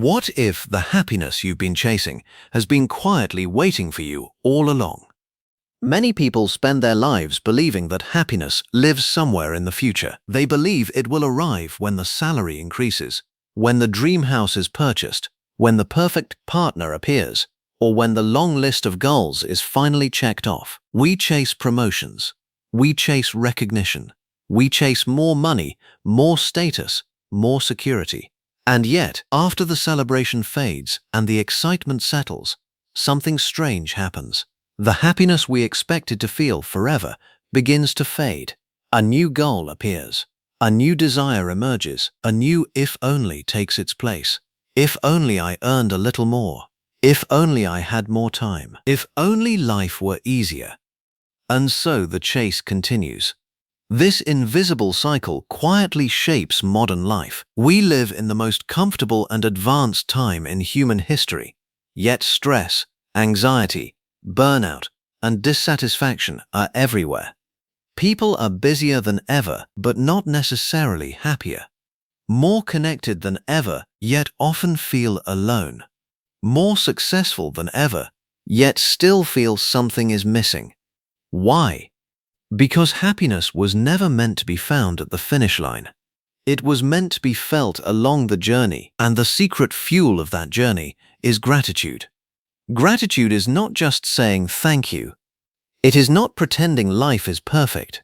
What if the happiness you've been chasing has been quietly waiting for you all along? Many people spend their lives believing that happiness lives somewhere in the future. They believe it will arrive when the salary increases, when the dream house is purchased, when the perfect partner appears, or when the long list of goals is finally checked off. We chase promotions. We chase recognition. We chase more money, more status, more security. And yet, after the celebration fades and the excitement settles, something strange happens. The happiness we expected to feel forever begins to fade. A new goal appears. A new desire emerges. A new if only takes its place. If only I earned a little more. If only I had more time. If only life were easier. And so the chase continues. This invisible cycle quietly shapes modern life. We live in the most comfortable and advanced time in human history, yet stress, anxiety, burnout, and dissatisfaction are everywhere. People are busier than ever, but not necessarily happier. More connected than ever, yet often feel alone. More successful than ever, yet still feel something is missing. Why? Because happiness was never meant to be found at the finish line. It was meant to be felt along the journey, and the secret fuel of that journey is gratitude. Gratitude is not just saying thank you. It is not pretending life is perfect.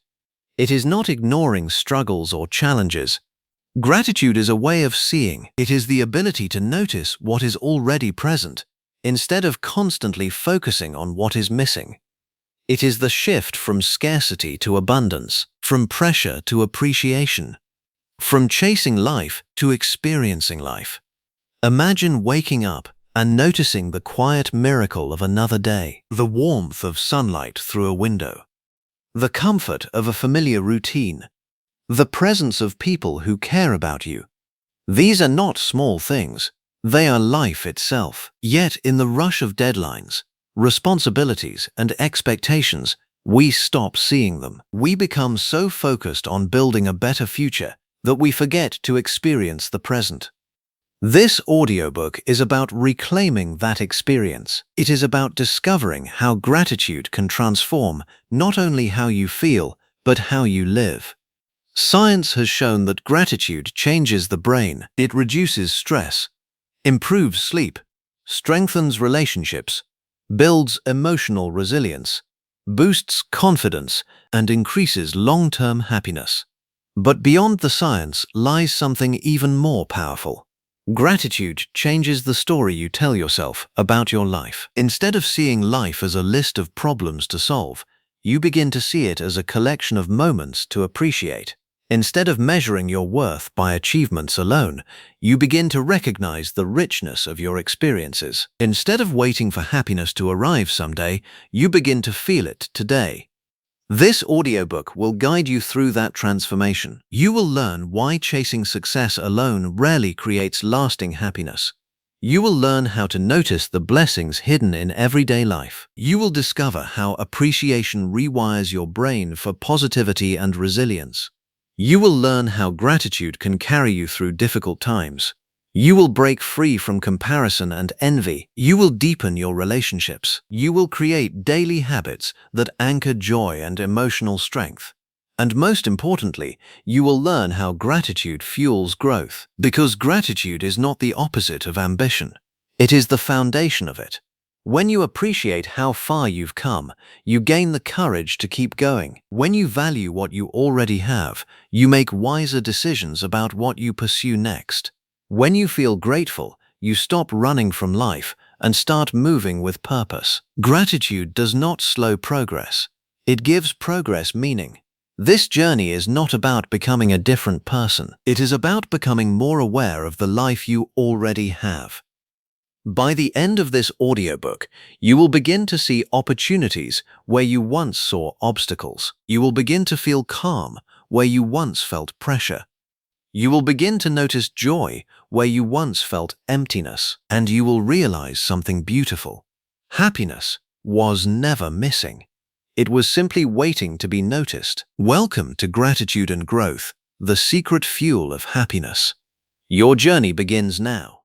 It is not ignoring struggles or challenges. Gratitude is a way of seeing. It is the ability to notice what is already present, instead of constantly focusing on what is missing. It is the shift from scarcity to abundance, from pressure to appreciation, from chasing life to experiencing life. Imagine waking up and noticing the quiet miracle of another day, the warmth of sunlight through a window, the comfort of a familiar routine, the presence of people who care about you. These are not small things. They are life itself. Yet in the rush of deadlines, responsibilities, and expectations, we stop seeing them. We become so focused on building a better future that we forget to experience the present. This audiobook is about reclaiming that experience. It is about discovering how gratitude can transform not only how you feel, but how you live. Science has shown that gratitude changes the brain. It reduces stress, improves sleep, strengthens relationships, builds emotional resilience, boosts confidence, and increases long-term happiness. But beyond the science lies something even more powerful. Gratitude changes the story you tell yourself about your life. Instead of seeing life as a list of problems to solve, you begin to see it as a collection of moments to appreciate. Instead of measuring your worth by achievements alone, you begin to recognize the richness of your experiences. Instead of waiting for happiness to arrive someday, you begin to feel it today. This audiobook will guide you through that transformation. You will learn why chasing success alone rarely creates lasting happiness. You will learn how to notice the blessings hidden in everyday life. You will discover how appreciation rewires your brain for positivity and resilience. You will learn how gratitude can carry you through difficult times. You will break free from comparison and envy. You will deepen your relationships. You will create daily habits that anchor joy and emotional strength. And most importantly, you will learn how gratitude fuels growth. Because gratitude is not the opposite of ambition. It is the foundation of it. When you appreciate how far you've come, you gain the courage to keep going. When you value what you already have, you make wiser decisions about what you pursue next. When you feel grateful, you stop running from life and start moving with purpose. Gratitude does not slow progress. It gives progress meaning. This journey is not about becoming a different person. It is about becoming more aware of the life you already have. By the end of this audiobook, you will begin to see opportunities where you once saw obstacles. You will begin to feel calm where you once felt pressure. You will begin to notice joy where you once felt emptiness, and you will realize something beautiful. Happiness was never missing. It was simply waiting to be noticed. Welcome to Gratitude and Growth, the secret fuel of happiness. Your journey begins now.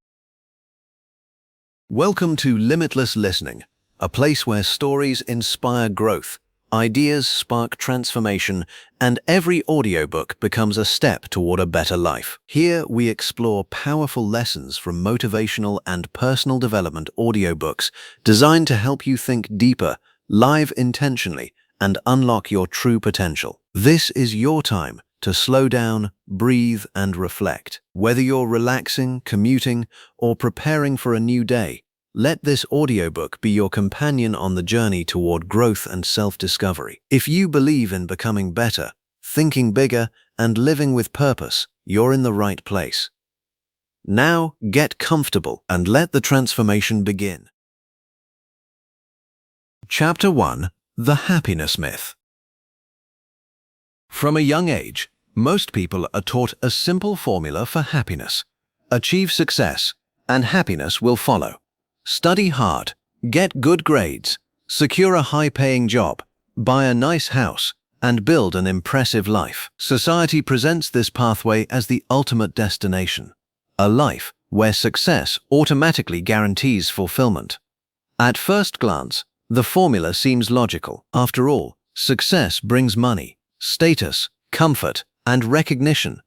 Welcome to Limitless Listening, a place where stories inspire growth, ideas spark transformation, and every audiobook becomes a step toward a better life. Here we explore powerful lessons from motivational and personal development audiobooks designed to help you think deeper, live intentionally, and unlock your true potential. This is your time to slow down, breathe, and reflect. Whether you're relaxing, commuting, or preparing for a new day, let this audiobook be your companion on the journey toward growth and self-discovery. If you believe in becoming better, thinking bigger, and living with purpose, you're in the right place. Now, get comfortable and let the transformation begin. Chapter 1: The Happiness Myth. From a young age, most people are taught a simple formula for happiness. Achieve success, and happiness will follow. Study hard, get good grades, secure a high-paying job, buy a nice house, and build an impressive life. Society presents this pathway as the ultimate destination, a life where success automatically guarantees fulfillment. At first glance, the formula seems logical. After all, success brings money, status, comfort, and recognition.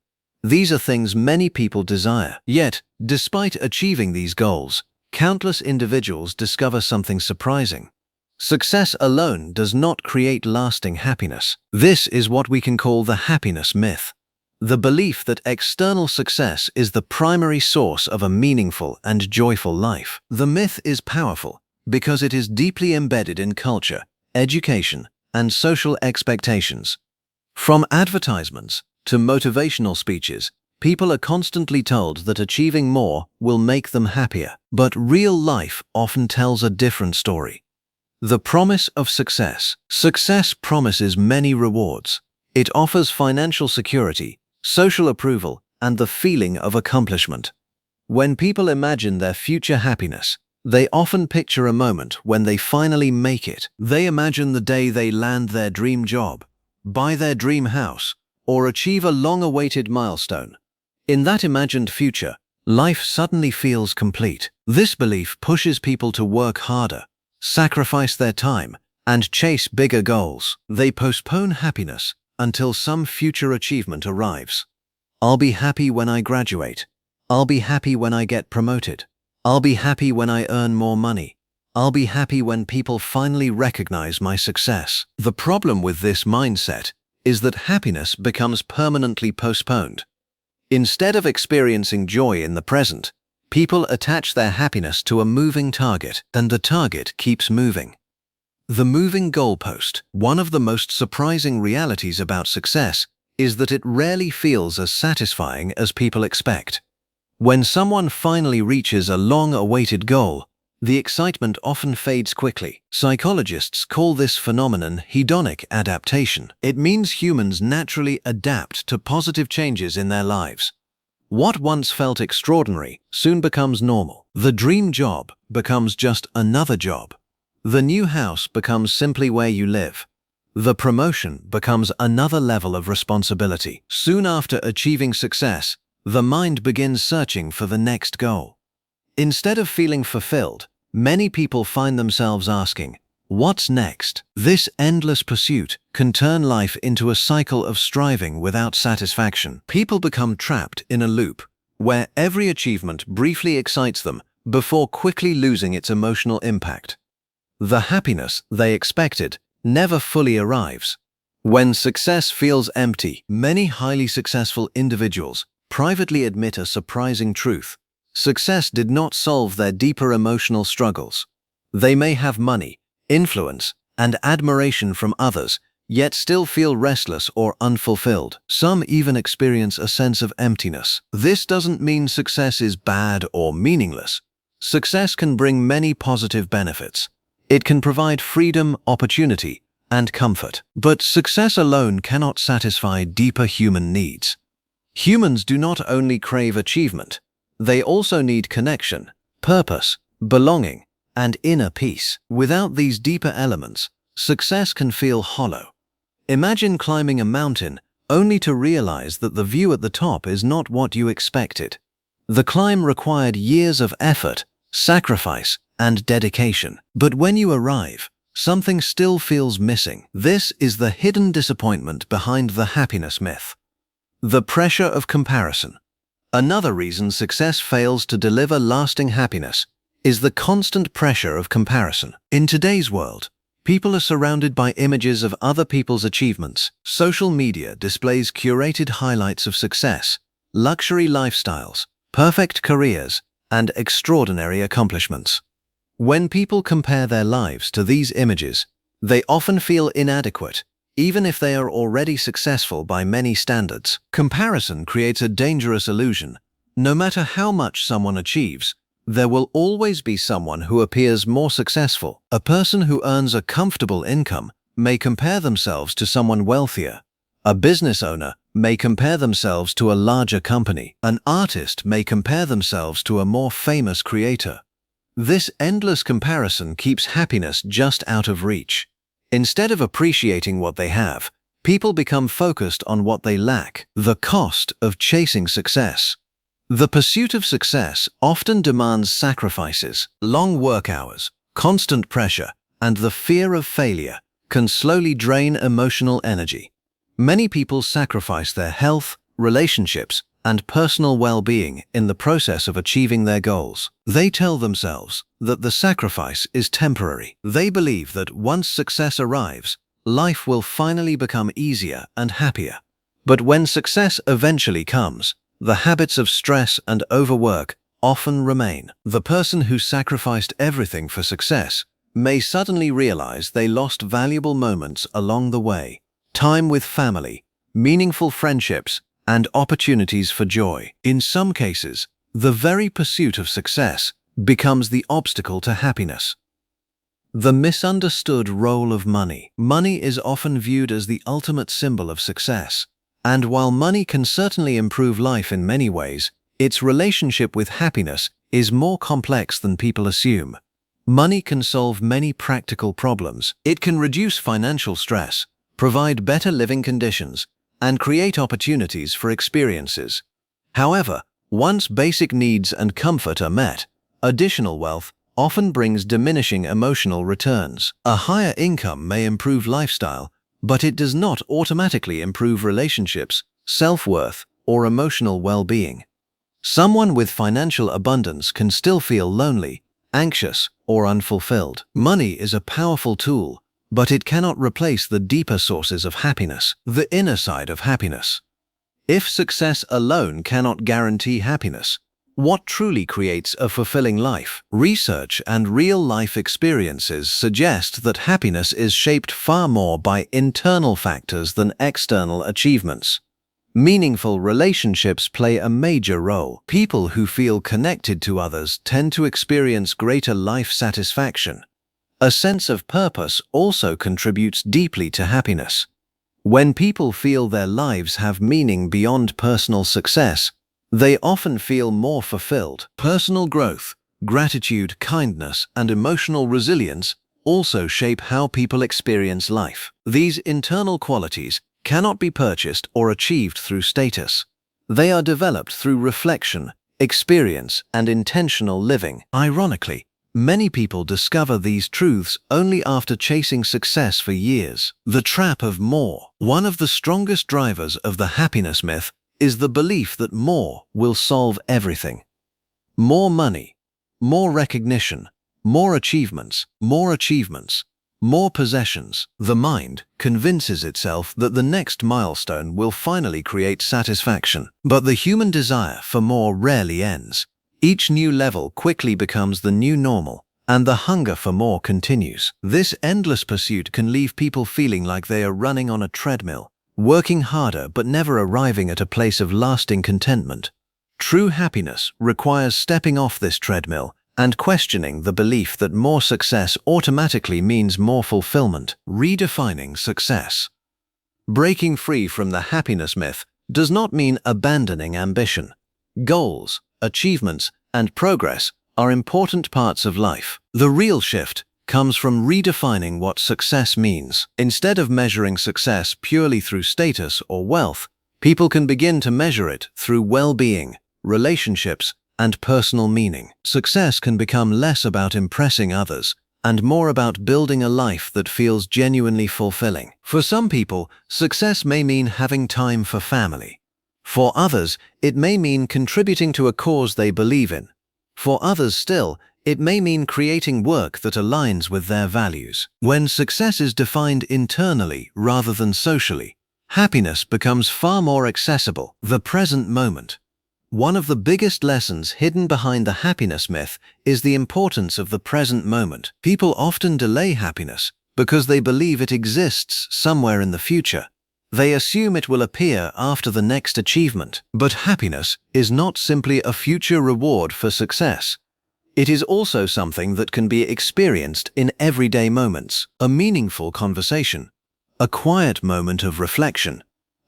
These are things many people desire. Yet, despite achieving these goals, countless individuals discover something surprising. Success alone does not create lasting happiness. This is what we can call the happiness myth. The belief that external success is the primary source of a meaningful and joyful life. The myth is powerful because it is deeply embedded in culture, education, and social expectations. From advertisements to motivational speeches, people are constantly told that achieving more will make them happier. But real life often tells a different story. The promise of success. Success promises many rewards. It offers financial security, social approval, and the feeling of accomplishment. When people imagine their future happiness, they often picture a moment when they finally make it. They imagine the day they land their dream job, buy their dream house, or achieve a long-awaited milestone. In that imagined future, life suddenly feels complete. This belief pushes people to work harder, sacrifice their time, and chase bigger goals. They postpone happiness until some future achievement arrives. I'll be happy when I graduate. I'll be happy when I get promoted. I'll be happy when I earn more money. I'll be happy when people finally recognize my success. The problem with this mindset is that happiness becomes permanently postponed. Instead of experiencing joy in the present, people attach their happiness to a moving target, and the target keeps moving. The moving goalpost. One of the most surprising realities about success is that it rarely feels as satisfying as people expect. When someone finally reaches a long-awaited goal, the excitement often fades quickly. Psychologists call this phenomenon hedonic adaptation. It means humans naturally adapt to positive changes in their lives. What once felt extraordinary soon becomes normal. The dream job becomes just another job. The new house becomes simply where you live. The promotion becomes another level of responsibility. Soon after achieving success, the mind begins searching for the next goal. Instead of feeling fulfilled, many people find themselves asking, "What's next?" This endless pursuit can turn life into a cycle of striving without satisfaction. People become trapped in a loop, where every achievement briefly excites them before quickly losing its emotional impact. The happiness they expected never fully arrives. When success feels empty, many highly successful individuals privately admit a surprising truth. Success did not solve their deeper emotional struggles. They may have money, influence, and admiration from others, yet still feel restless or unfulfilled. Some even experience a sense of emptiness. This doesn't mean success is bad or meaningless. Success can bring many positive benefits. It can provide freedom, opportunity, and comfort. But success alone cannot satisfy deeper human needs. Humans do not only crave achievement, they also need connection, purpose, belonging, and inner peace. Without these deeper elements, success can feel hollow. Imagine climbing a mountain only to realize that the view at the top is not what you expected. The climb required years of effort, sacrifice, and dedication. But when you arrive, something still feels missing. This is the hidden disappointment behind the happiness myth. The pressure of comparison. Another reason success fails to deliver lasting happiness is the constant pressure of comparison. In today's world, people are surrounded by images of other people's achievements. Social media displays curated highlights of success, luxury lifestyles, perfect careers, and extraordinary accomplishments. When people compare their lives to these images, they often feel inadequate, even if they are already successful by many standards. Comparison creates a dangerous illusion. No matter how much someone achieves, there will always be someone who appears more successful. A person who earns a comfortable income may compare themselves to someone wealthier. A business owner may compare themselves to a larger company. An artist may compare themselves to a more famous creator. This endless comparison keeps happiness just out of reach. Instead of appreciating what they have, people become focused on what they lack. The cost of chasing success. The pursuit of success often demands sacrifices. Long work hours, constant pressure, and the fear of failure can slowly drain emotional energy. Many people sacrifice their health, relationships, and personal well-being in the process of achieving their goals. They tell themselves that the sacrifice is temporary. They believe that once success arrives, life will finally become easier and happier. But when success eventually comes, the habits of stress and overwork often remain. The person who sacrificed everything for success may suddenly realize they lost valuable moments along the way. Time with family, meaningful friendships, and opportunities for joy. In some cases, the very pursuit of success becomes the obstacle to happiness. The misunderstood role of money. Money is often viewed as the ultimate symbol of success. And while money can certainly improve life in many ways, its relationship with happiness is more complex than people assume. Money can solve many practical problems. It can reduce financial stress, provide better living conditions, and create opportunities for experiences. However, once basic needs and comfort are met, additional wealth often brings diminishing emotional returns. A higher income may improve lifestyle, but it does not automatically improve relationships, self-worth, or emotional well-being. Someone with financial abundance can still feel lonely, anxious, or unfulfilled. Money is a powerful tool, but it cannot replace the deeper sources of happiness, the inner side of happiness. If success alone cannot guarantee happiness, what truly creates a fulfilling life? Research and real-life experiences suggest that happiness is shaped far more by internal factors than external achievements. Meaningful relationships play a major role. People who feel connected to others tend to experience greater life satisfaction. A sense of purpose also contributes deeply to happiness. When people feel their lives have meaning beyond personal success, they often feel more fulfilled. Personal growth, gratitude, kindness, and emotional resilience also shape how people experience life. These internal qualities cannot be purchased or achieved through status. They are developed through reflection, experience, and intentional living. Ironically, many people discover these truths only after chasing success for years. The trap of more. One of the strongest drivers of the happiness myth is the belief that more will solve everything. More money, more recognition, more achievements, more possessions. The mind convinces itself that the next milestone will finally create satisfaction. But the human desire for more rarely ends. Each new level quickly becomes the new normal, and the hunger for more continues. This endless pursuit can leave people feeling like they are running on a treadmill, working harder but never arriving at a place of lasting contentment. True happiness requires stepping off this treadmill and questioning the belief that more success automatically means more fulfillment. Redefining success. Breaking free from the happiness myth does not mean abandoning ambition. Goals, achievements, and progress are important parts of life. The real shift comes from redefining what success means. Instead of measuring success purely through status or wealth, people can begin to measure it through well-being, relationships, and personal meaning. Success can become less about impressing others and more about building a life that feels genuinely fulfilling. For some people, success may mean having time for family. For others, it may mean contributing to a cause they believe in. For others still, it may mean creating work that aligns with their values. When success is defined internally rather than socially, happiness becomes far more accessible. The present moment. One of the biggest lessons hidden behind the happiness myth is the importance of the present moment. People often delay happiness because they believe it exists somewhere in the future. They assume it will appear after the next achievement. But happiness is not simply a future reward for success. It is also something that can be experienced in everyday moments: a meaningful conversation, a quiet moment of reflection,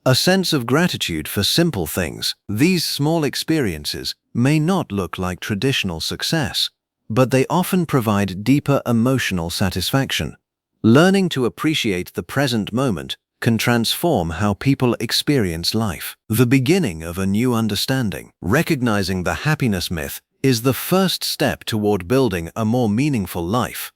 a sense of gratitude for simple things. These small experiences may not look like traditional success, but they often provide deeper emotional satisfaction. Learning to appreciate the present moment can transform how people experience life. The beginning of a new understanding. Recognizing the happiness myth is the first step toward building a more meaningful life.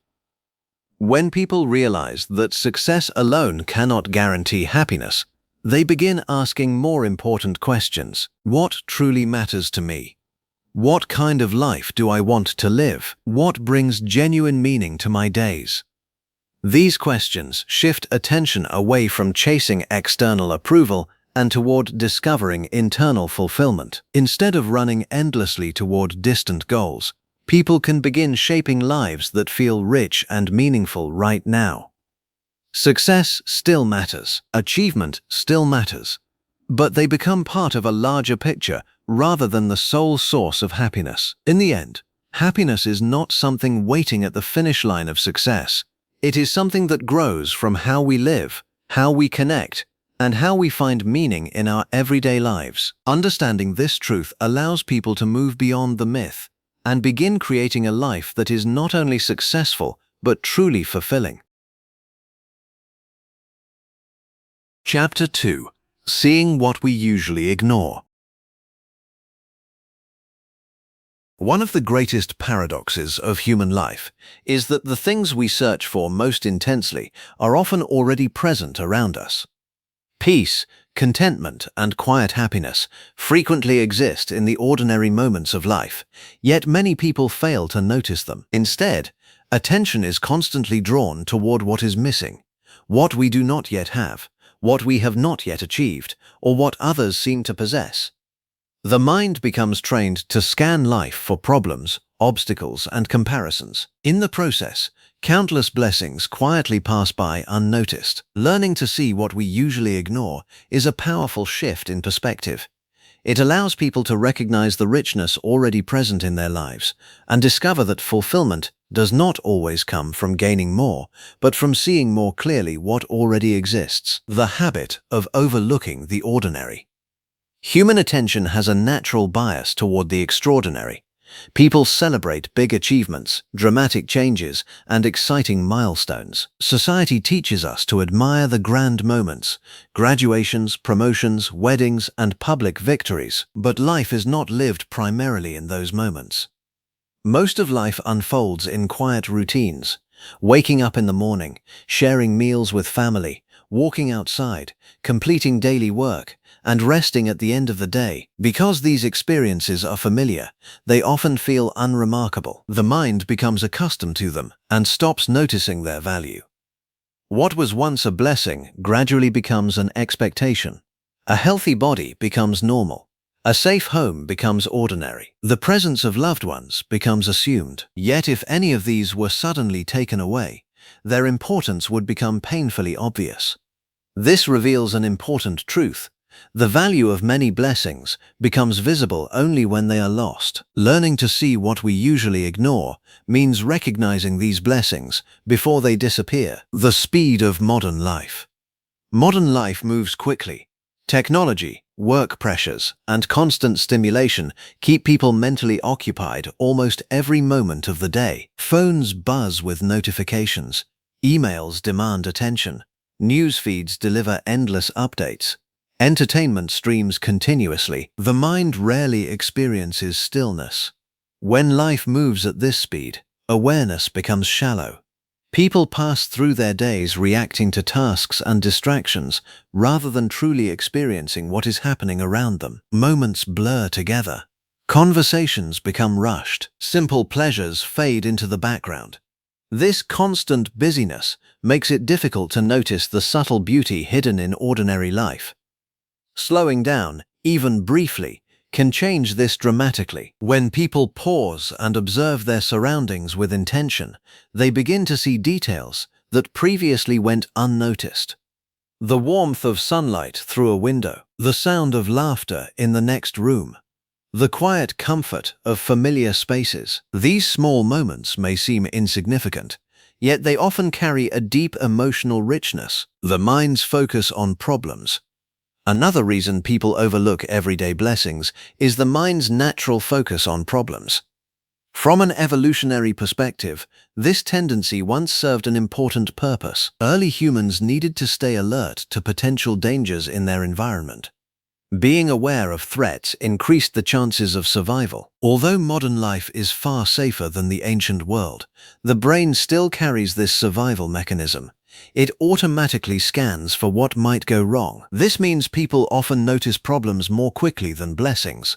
When people realize that success alone cannot guarantee happiness, they begin asking more important questions. What truly matters to me? What kind of life do I want to live? What brings genuine meaning to my days? These questions shift attention away from chasing external approval and toward discovering internal fulfillment. Instead of running endlessly toward distant goals, people can begin shaping lives that feel rich and meaningful right now. Success still matters, achievement still matters, but they become part of a larger picture rather than the sole source of happiness. In the end, happiness is not something waiting at the finish line of success. It is something that grows from how we live, how we connect, and how we find meaning in our everyday lives. Understanding this truth allows people to move beyond the myth and begin creating a life that is not only successful, but truly fulfilling. Chapter 2. Seeing what we usually ignore. One of the greatest paradoxes of human life is that the things we search for most intensely are often already present around us. Peace, contentment, and quiet happiness frequently exist in the ordinary moments of life, yet many people fail to notice them. Instead, attention is constantly drawn toward what is missing, what we do not yet have, what we have not yet achieved, or what others seem to possess. The mind becomes trained to scan life for problems, obstacles, and comparisons. In the process, countless blessings quietly pass by unnoticed. Learning to see what we usually ignore is a powerful shift in perspective. It allows people to recognize the richness already present in their lives and discover that fulfillment does not always come from gaining more, but from seeing more clearly what already exists. The habit of overlooking the ordinary. Human attention has a natural bias toward the extraordinary. People celebrate big achievements, dramatic changes, and exciting milestones. Society teaches us to admire the grand moments, graduations, promotions, weddings, and public victories. But life is not lived primarily in those moments. Most of life unfolds in quiet routines: waking up in the morning, sharing meals with family, walking outside, completing daily work, and resting at the end of the day. Because these experiences are familiar, they often feel unremarkable. The mind becomes accustomed to them and stops noticing their value. What was once a blessing gradually becomes an expectation. A healthy body becomes normal. A safe home becomes ordinary. The presence of loved ones becomes assumed. Yet if any of these were suddenly taken away, their importance would become painfully obvious. This reveals an important truth. The value of many blessings becomes visible only when they are lost. Learning to see what we usually ignore means recognizing these blessings before they disappear. The speed of modern life. Modern life moves quickly. Technology, work pressures, and constant stimulation keep people mentally occupied almost every moment of the day. Phones buzz with notifications. Emails demand attention. News feeds deliver endless updates. Entertainment streams continuously. The mind rarely experiences stillness. When life moves at this speed, awareness becomes shallow. People pass through their days reacting to tasks and distractions rather than truly experiencing what is happening around them. Moments blur together. Conversations become rushed. Simple pleasures fade into the background. This constant busyness makes it difficult to notice the subtle beauty hidden in ordinary life. Slowing down, even briefly, can change this dramatically. When people pause and observe their surroundings with intention, they begin to see details that previously went unnoticed. The warmth of sunlight through a window, the sound of laughter in the next room, the quiet comfort of familiar spaces. These small moments may seem insignificant, yet they often carry a deep emotional richness. The mind's focus on problems. Another reason people overlook everyday blessings is the mind's natural focus on problems. From an evolutionary perspective, this tendency once served an important purpose. Early humans needed to stay alert to potential dangers in their environment. Being aware of threats increased the chances of survival. Although modern life is far safer than the ancient world, the brain still carries this survival mechanism. It automatically scans for what might go wrong. This means people often notice problems more quickly than blessings.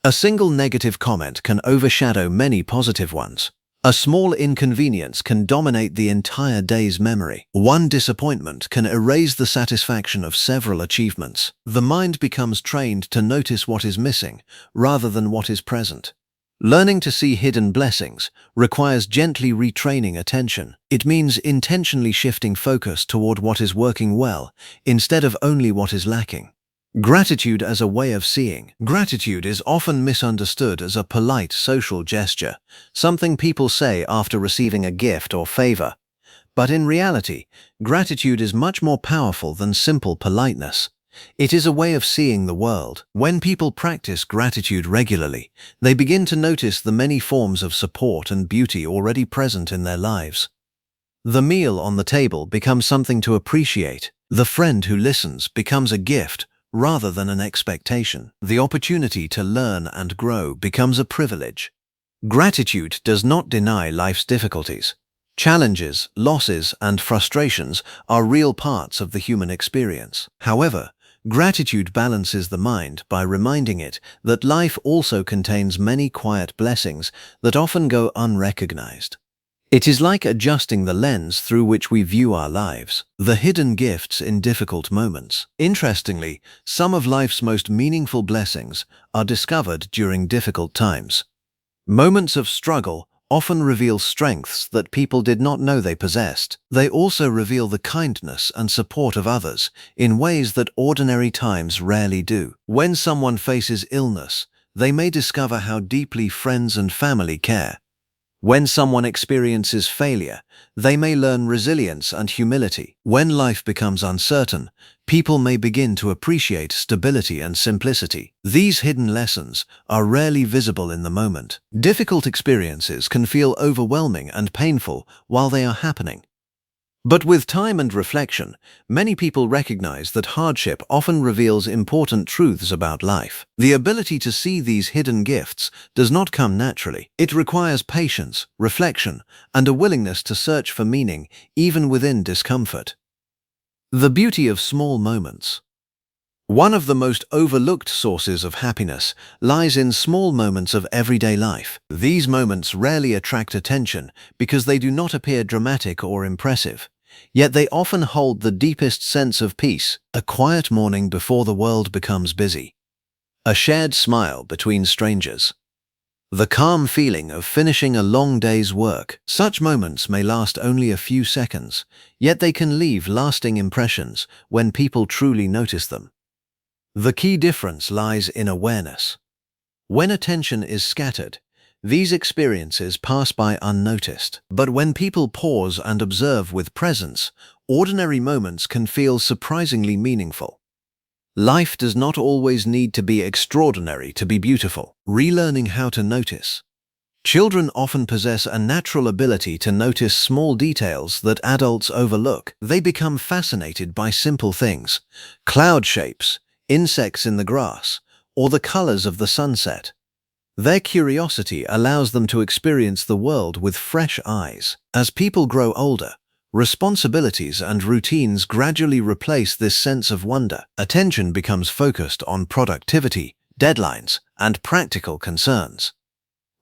A single negative comment can overshadow many positive ones. A small inconvenience can dominate the entire day's memory. One disappointment can erase the satisfaction of several achievements. The mind becomes trained to notice what is missing rather than what is present. Learning to see hidden blessings requires gently retraining attention. It means intentionally shifting focus toward what is working well instead of only what is lacking. Gratitude as a way of seeing. Gratitude is often misunderstood as a polite social gesture, something people say after receiving a gift or favor. But in reality, gratitude is much more powerful than simple politeness. It is a way of seeing the world. When people practice gratitude regularly, they begin to notice the many forms of support and beauty already present in their lives. The meal on the table becomes something to appreciate. The friend who listens becomes a gift rather than an expectation. The opportunity to learn and grow becomes a privilege. Gratitude does not deny life's difficulties. Challenges, losses, and frustrations are real parts of the human experience. However, gratitude balances the mind by reminding it that life also contains many quiet blessings that often go unrecognized. It is like adjusting the lens through which we view our lives, the hidden gifts in difficult moments. Interestingly, some of life's most meaningful blessings are discovered during difficult times. Moments of struggle often reveal strengths that people did not know they possessed. They also reveal the kindness and support of others in ways that ordinary times rarely do. When someone faces illness, they may discover how deeply friends and family care. When someone experiences failure, they may learn resilience and humility. When life becomes uncertain, people may begin to appreciate stability and simplicity. These hidden lessons are rarely visible in the moment. Difficult experiences can feel overwhelming and painful while they are happening. But with time and reflection, many people recognize that hardship often reveals important truths about life. The ability to see these hidden gifts does not come naturally. It requires patience, reflection, and a willingness to search for meaning even within discomfort. The beauty of small moments. One of the most overlooked sources of happiness lies in small moments of everyday life. These moments rarely attract attention because they do not appear dramatic or impressive. Yet they often hold the deepest sense of peace. A quiet morning before the world becomes busy. A shared smile between strangers. The calm feeling of finishing a long day's work. Such moments may last only a few seconds, yet they can leave lasting impressions when people truly notice them. The key difference lies in awareness. When attention is scattered, these experiences pass by unnoticed. But when people pause and observe with presence, ordinary moments can feel surprisingly meaningful. Life does not always need to be extraordinary to be beautiful. Relearning how to notice. Children often possess a natural ability to notice small details that adults overlook. They become fascinated by simple things, cloud shapes, insects in the grass, or the colors of the sunset. Their curiosity allows them to experience the world with fresh eyes. As people grow older, responsibilities and routines gradually replace this sense of wonder. Attention becomes focused on productivity, deadlines, and practical concerns.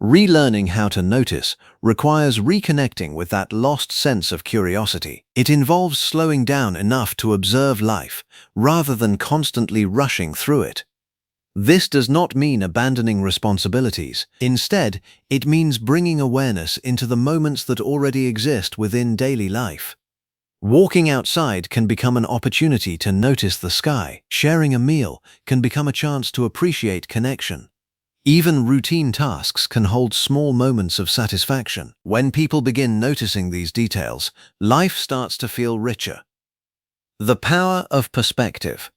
Relearning how to notice requires reconnecting with that lost sense of curiosity. It involves slowing down enough to observe life, rather than constantly rushing through it. This does not mean abandoning responsibilities. Instead, it means bringing awareness into the moments that already exist within daily life. Walking outside can become an opportunity to notice the sky. Sharing a meal can become a chance to appreciate connection. Even routine tasks can hold small moments of satisfaction. When people begin noticing these details, life starts to feel richer. The power of perspective.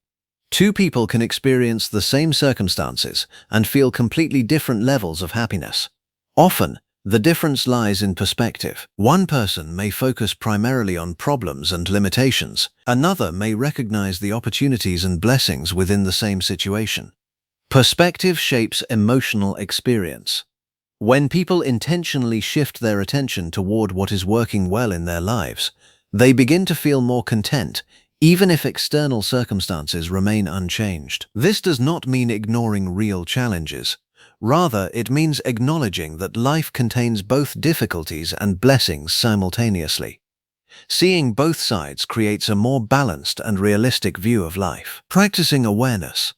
Two people can experience the same circumstances and feel completely different levels of happiness. Often, the difference lies in perspective. One person may focus primarily on problems and limitations. Another may recognize the opportunities and blessings within the same situation. Perspective shapes emotional experience. When people intentionally shift their attention toward what is working well in their lives, they begin to feel more content, even if external circumstances remain unchanged. This does not mean ignoring real challenges. Rather, it means acknowledging that life contains both difficulties and blessings simultaneously. Seeing both sides creates a more balanced and realistic view of life. Practicing awareness.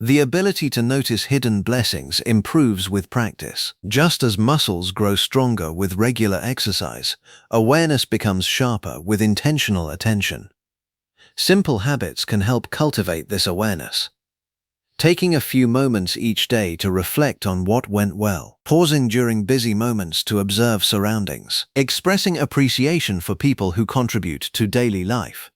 The ability to notice hidden blessings improves with practice. Just as muscles grow stronger with regular exercise, awareness becomes sharper with intentional attention. Simple habits can help cultivate this awareness. Taking a few moments each day to reflect on what went well. Pausing during busy moments to observe surroundings. Expressing appreciation for people who contribute to daily life.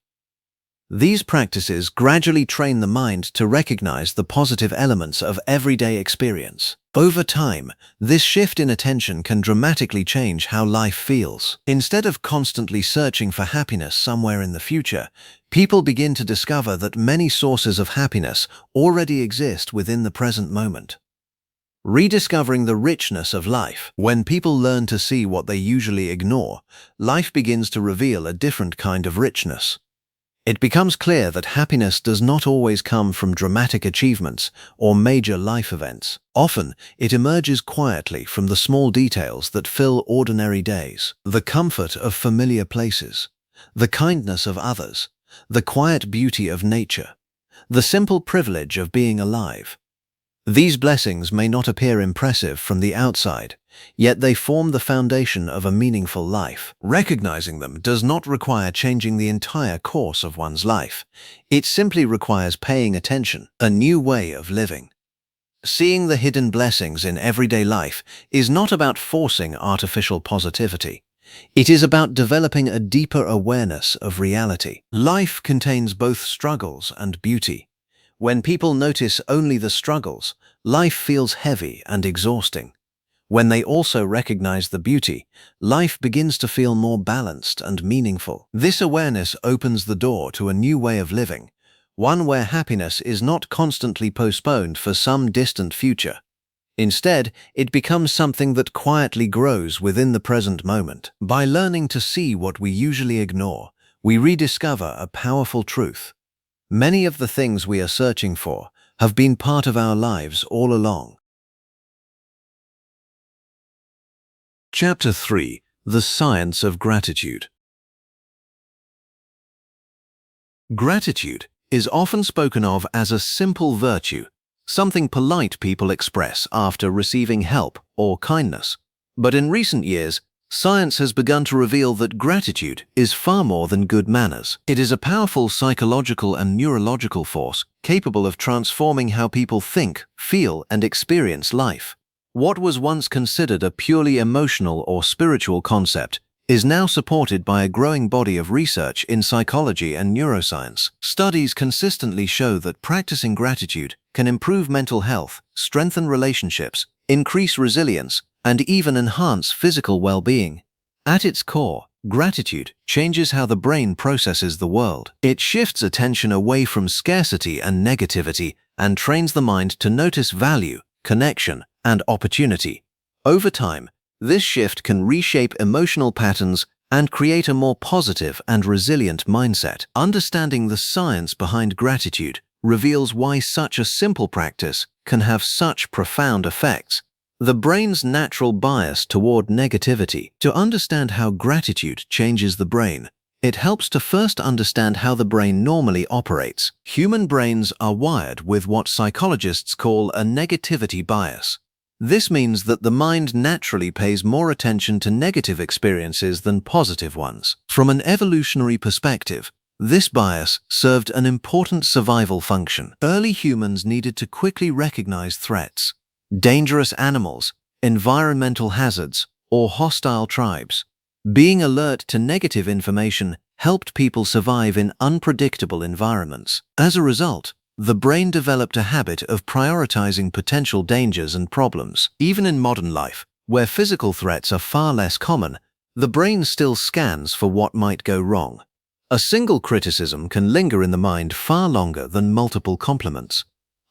These practices gradually train the mind to recognize the positive elements of everyday experience. Over time, this shift in attention can dramatically change how life feels. Instead of constantly searching for happiness somewhere in the future, people begin to discover that many sources of happiness already exist within the present moment. Rediscovering the richness of life. When people learn to see what they usually ignore, life begins to reveal a different kind of richness. It becomes clear that happiness does not always come from dramatic achievements or major life events. Often, it emerges quietly from the small details that fill ordinary days. The comfort of familiar places, the kindness of others, the quiet beauty of nature, the simple privilege of being alive. These blessings may not appear impressive from the outside, yet they form the foundation of a meaningful life. Recognizing them does not require changing the entire course of one's life. It simply requires paying attention, a new way of living. Seeing the hidden blessings in everyday life is not about forcing artificial positivity. It is about developing a deeper awareness of reality. Life contains both struggles and beauty. When people notice only the struggles, life feels heavy and exhausting. When they also recognize the beauty, life begins to feel more balanced and meaningful. This awareness opens the door to a new way of living, one where happiness is not constantly postponed for some distant future. Instead, it becomes something that quietly grows within the present moment. By learning to see what we usually ignore, we rediscover a powerful truth. Many of the things we are searching for have been part of our lives all along. Chapter 3. The Science of Gratitude. Gratitude is often spoken of as a simple virtue, something polite people express after receiving help or kindness. But in recent years, science has begun to reveal that gratitude is far more than good manners. It is a powerful psychological and neurological force capable of transforming how people think, feel, and experience life. What was once considered a purely emotional or spiritual concept is now supported by a growing body of research in psychology and neuroscience. Studies consistently show that practicing gratitude can improve mental health, strengthen relationships, increase resilience, and even enhance physical well-being. At its core, gratitude changes how the brain processes the world. It shifts attention away from scarcity and negativity and trains the mind to notice value, connection, and opportunity. Over time, this shift can reshape emotional patterns and create a more positive and resilient mindset. Understanding the science behind gratitude reveals why such a simple practice can have such profound effects. The brain's natural bias toward negativity. To understand how gratitude changes the brain, it helps to first understand how the brain normally operates. Human brains are wired with what psychologists call a negativity bias. This means that the mind naturally pays more attention to negative experiences than positive ones. From an evolutionary perspective, this bias served an important survival function. Early humans needed to quickly recognize threats, dangerous animals, environmental hazards, or hostile tribes. Being alert to negative information helped people survive in unpredictable environments. As a result, the brain developed a habit of prioritizing potential dangers and problems. Even in modern life, where physical threats are far less common, the brain still scans for what might go wrong. A single criticism can linger in the mind far longer than multiple compliments.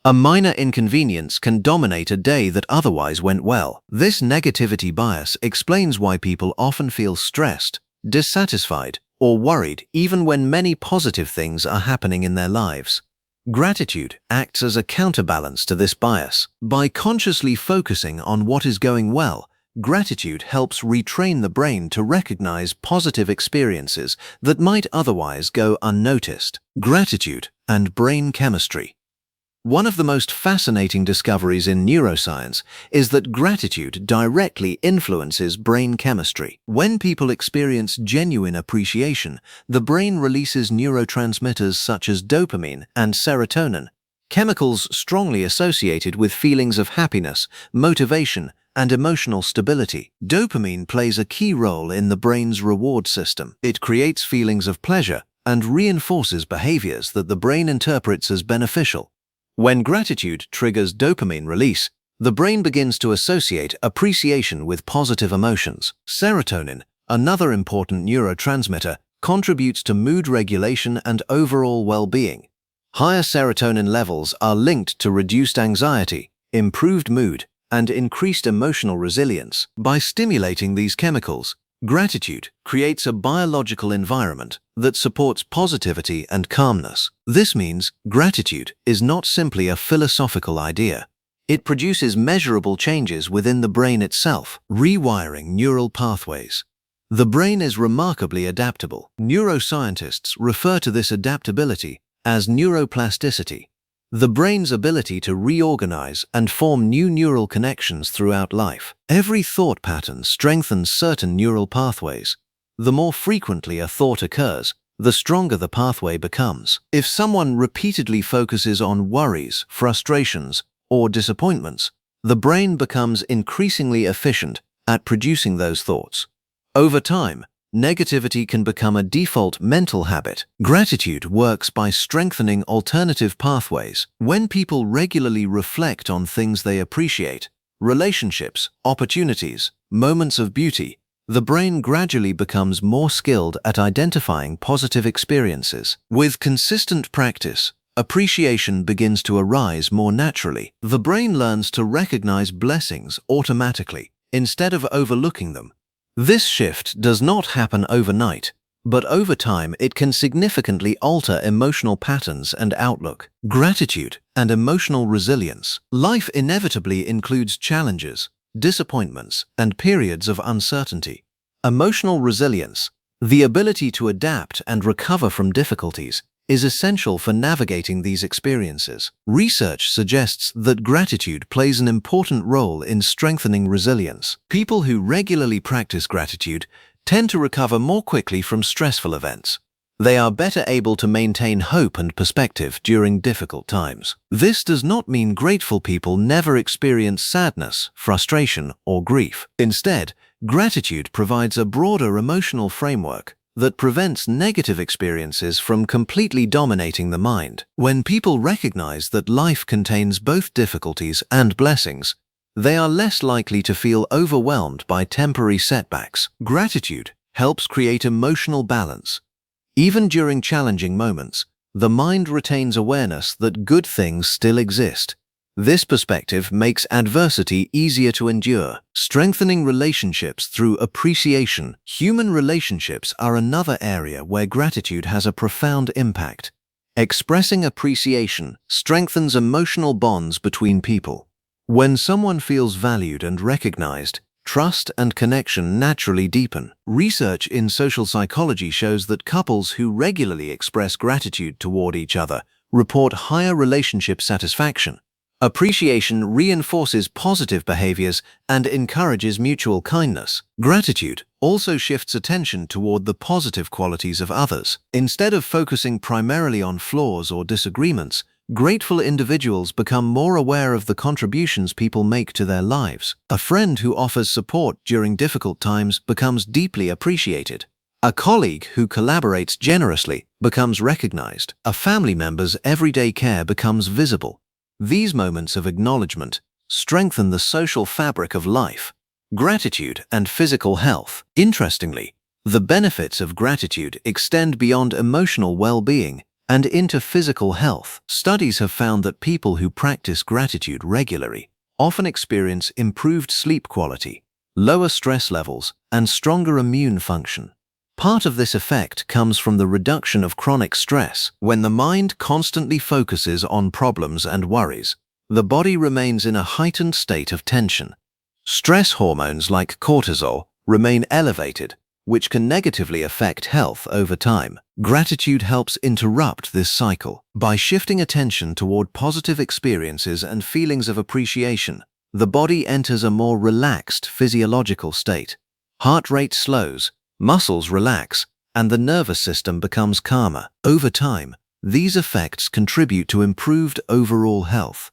A minor inconvenience can dominate a day that otherwise went well. This negativity bias explains why people often feel stressed, dissatisfied, or worried even when many positive things are happening in their lives. Gratitude acts as a counterbalance to this bias. By consciously focusing on what is going well, gratitude helps retrain the brain to recognize positive experiences that might otherwise go unnoticed. Gratitude and brain chemistry. One of the most fascinating discoveries in neuroscience is that gratitude directly influences brain chemistry. When people experience genuine appreciation, the brain releases neurotransmitters such as dopamine and serotonin, chemicals strongly associated with feelings of happiness, motivation, and emotional stability. Dopamine plays a key role in the brain's reward system. It creates feelings of pleasure and reinforces behaviors that the brain interprets as beneficial. When gratitude triggers dopamine release, the brain begins to associate appreciation with positive emotions. Serotonin, another important neurotransmitter, contributes to mood regulation and overall well-being. Higher serotonin levels are linked to reduced anxiety, improved mood, and increased emotional resilience. By stimulating these chemicals, gratitude creates a biological environment that supports positivity and calmness. This means gratitude is not simply a philosophical idea. It produces measurable changes within the brain itself, rewiring neural pathways. The brain is remarkably adaptable. Neuroscientists refer to this adaptability as neuroplasticity, the brain's ability to reorganize and form new neural connections throughout life. Every thought pattern strengthens certain neural pathways. The more frequently a thought occurs, the stronger the pathway becomes. If someone repeatedly focuses on worries, frustrations, or disappointments, the brain becomes increasingly efficient at producing those thoughts. Over time, negativity can become a default mental habit. Gratitude works by strengthening alternative pathways. When people regularly reflect on things they appreciate, relationships, opportunities, moments of beauty, the brain gradually becomes more skilled at identifying positive experiences. With consistent practice, appreciation begins to arise more naturally. The brain learns to recognize blessings automatically, instead of overlooking them. This shift does not happen overnight, but over time it can significantly alter emotional patterns and outlook. Gratitude and emotional resilience. Life inevitably includes challenges, disappointments, and periods of uncertainty. Emotional resilience, the ability to adapt and recover from difficulties, is essential for navigating these experiences. Research suggests that gratitude plays an important role in strengthening resilience. People who regularly practice gratitude tend to recover more quickly from stressful events. They are better able to maintain hope and perspective during difficult times. This does not mean grateful people never experience sadness, frustration, or grief. Instead, gratitude provides a broader emotional framework that prevents negative experiences from completely dominating the mind. When people recognize that life contains both difficulties and blessings, they are less likely to feel overwhelmed by temporary setbacks. Gratitude helps create emotional balance. Even during challenging moments, the mind retains awareness that good things still exist. This perspective makes adversity easier to endure, strengthening relationships through appreciation. Human relationships are another area where gratitude has a profound impact. Expressing appreciation strengthens emotional bonds between people. When someone feels valued and recognized, trust and connection naturally deepen. Research in social psychology shows that couples who regularly express gratitude toward each other report higher relationship satisfaction. Appreciation reinforces positive behaviors and encourages mutual kindness. Gratitude also shifts attention toward the positive qualities of others. Instead of focusing primarily on flaws or disagreements, grateful individuals become more aware of the contributions people make to their lives. A friend who offers support during difficult times becomes deeply appreciated. A colleague who collaborates generously becomes recognized. A family member's everyday care becomes visible. These moments of acknowledgement strengthen the social fabric of life. Gratitude and physical health. Interestingly, the benefits of gratitude extend beyond emotional well-being and into physical health. Studies have found that people who practice gratitude regularly often experience improved sleep quality, lower stress levels, and stronger immune function. Part of this effect comes from the reduction of chronic stress. When the mind constantly focuses on problems and worries, the body remains in a heightened state of tension. Stress hormones like cortisol remain elevated, which can negatively affect health over time. Gratitude helps interrupt this cycle. By shifting attention toward positive experiences and feelings of appreciation, the body enters a more relaxed physiological state. Heart rate slows, muscles relax, and the nervous system becomes calmer. Over time, these effects contribute to improved overall health.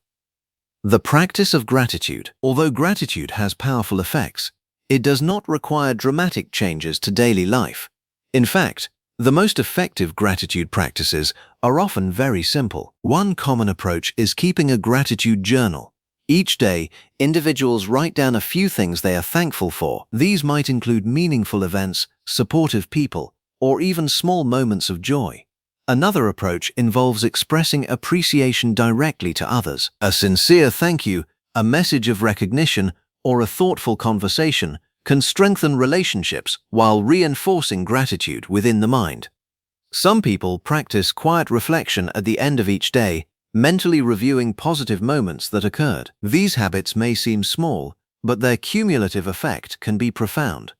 The practice of gratitude. Although gratitude has powerful effects, it does not require dramatic changes to daily life. In fact, the most effective gratitude practices are often very simple. One common approach is keeping a gratitude journal. Each day, individuals write down a few things they are thankful for. These might include meaningful events, supportive people, or even small moments of joy. Another approach involves expressing appreciation directly to others. A sincere thank you, a message of recognition, or a thoughtful conversation can strengthen relationships while reinforcing gratitude within the mind. Some people practice quiet reflection at the end of each day, mentally reviewing positive moments that occurred. These habits may seem small, but their cumulative effect can be profound.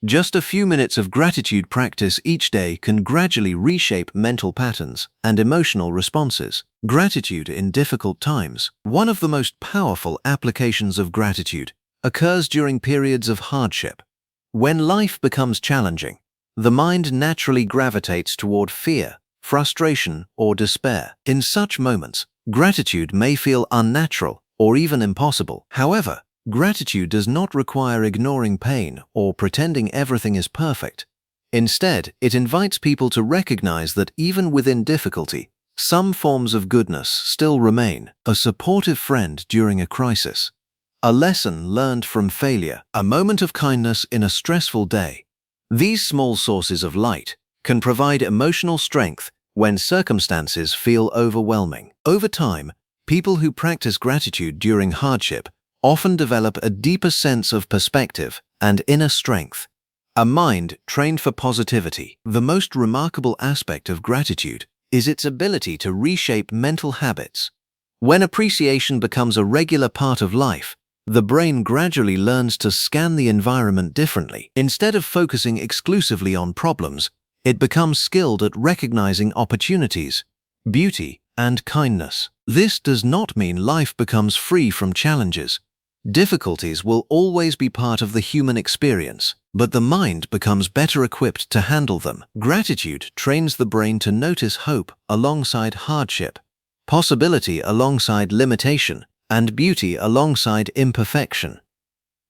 Just a few minutes of gratitude practice each day can gradually reshape mental patterns and emotional responses. Gratitude in difficult times. One of the most powerful applications of gratitude occurs during periods of hardship. When life becomes challenging, the mind naturally gravitates toward fear, frustration, or despair. In such moments, gratitude may feel unnatural or even impossible. However, gratitude does not require ignoring pain or pretending everything is perfect. Instead, it invites people to recognize that even within difficulty, some forms of goodness still remain. A supportive friend during a crisis, a lesson learned from failure, a moment of kindness in a stressful day. These small sources of light can provide emotional strength when circumstances feel overwhelming. Over time, people who practice gratitude during hardship often develop a deeper sense of perspective and inner strength. A mind trained for positivity. The most remarkable aspect of gratitude is its ability to reshape mental habits. When appreciation becomes a regular part of life, the brain gradually learns to scan the environment differently. Instead of focusing exclusively on problems, it becomes skilled at recognizing opportunities, beauty, and kindness. This does not mean life becomes free from challenges. Difficulties will always be part of the human experience, but the mind becomes better equipped to handle them. Gratitude trains the brain to notice hope alongside hardship, possibility alongside limitation, and beauty alongside imperfection.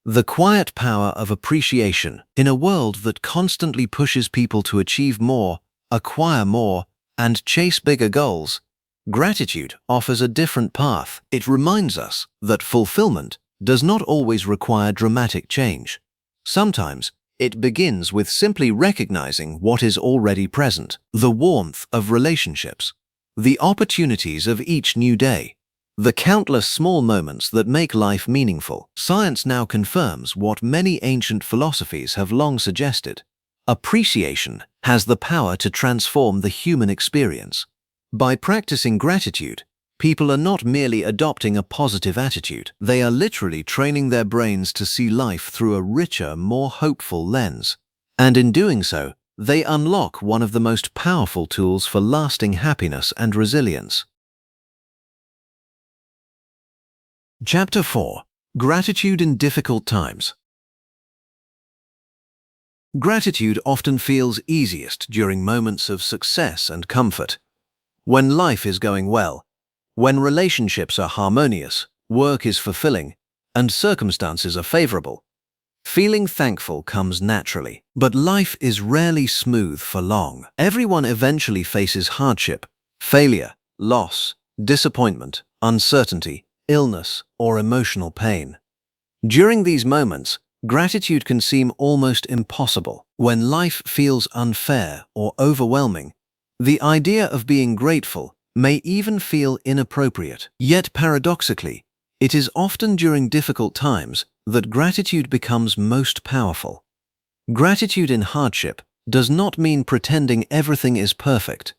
The quiet power of appreciation. In a world that constantly pushes people to achieve more, acquire more, and chase bigger goals, gratitude offers a different path. It reminds us that fulfillment does not always require dramatic change. Sometimes, it begins with simply recognizing what is already present. The warmth of relationships, the opportunities of each new day, the countless small moments that make life meaningful. Science now confirms what many ancient philosophies have long suggested. Appreciation has the power to transform the human experience. By practicing gratitude, people are not merely adopting a positive attitude, they are literally training their brains to see life through a richer, more hopeful lens. And in doing so, they unlock one of the most powerful tools for lasting happiness and resilience. Chapter 4. Gratitude in Difficult Times. Gratitude often feels easiest during moments of success and comfort. When life is going well, when relationships are harmonious, work is fulfilling, and circumstances are favorable, feeling thankful comes naturally. But life is rarely smooth for long. Everyone eventually faces hardship, failure, loss, disappointment, uncertainty, illness, or emotional pain. During these moments, gratitude can seem almost impossible. When life feels unfair or overwhelming, the idea of being grateful may even feel inappropriate. Yet paradoxically, it is often during difficult times that gratitude becomes most powerful. Gratitude in hardship does not mean pretending everything is perfect.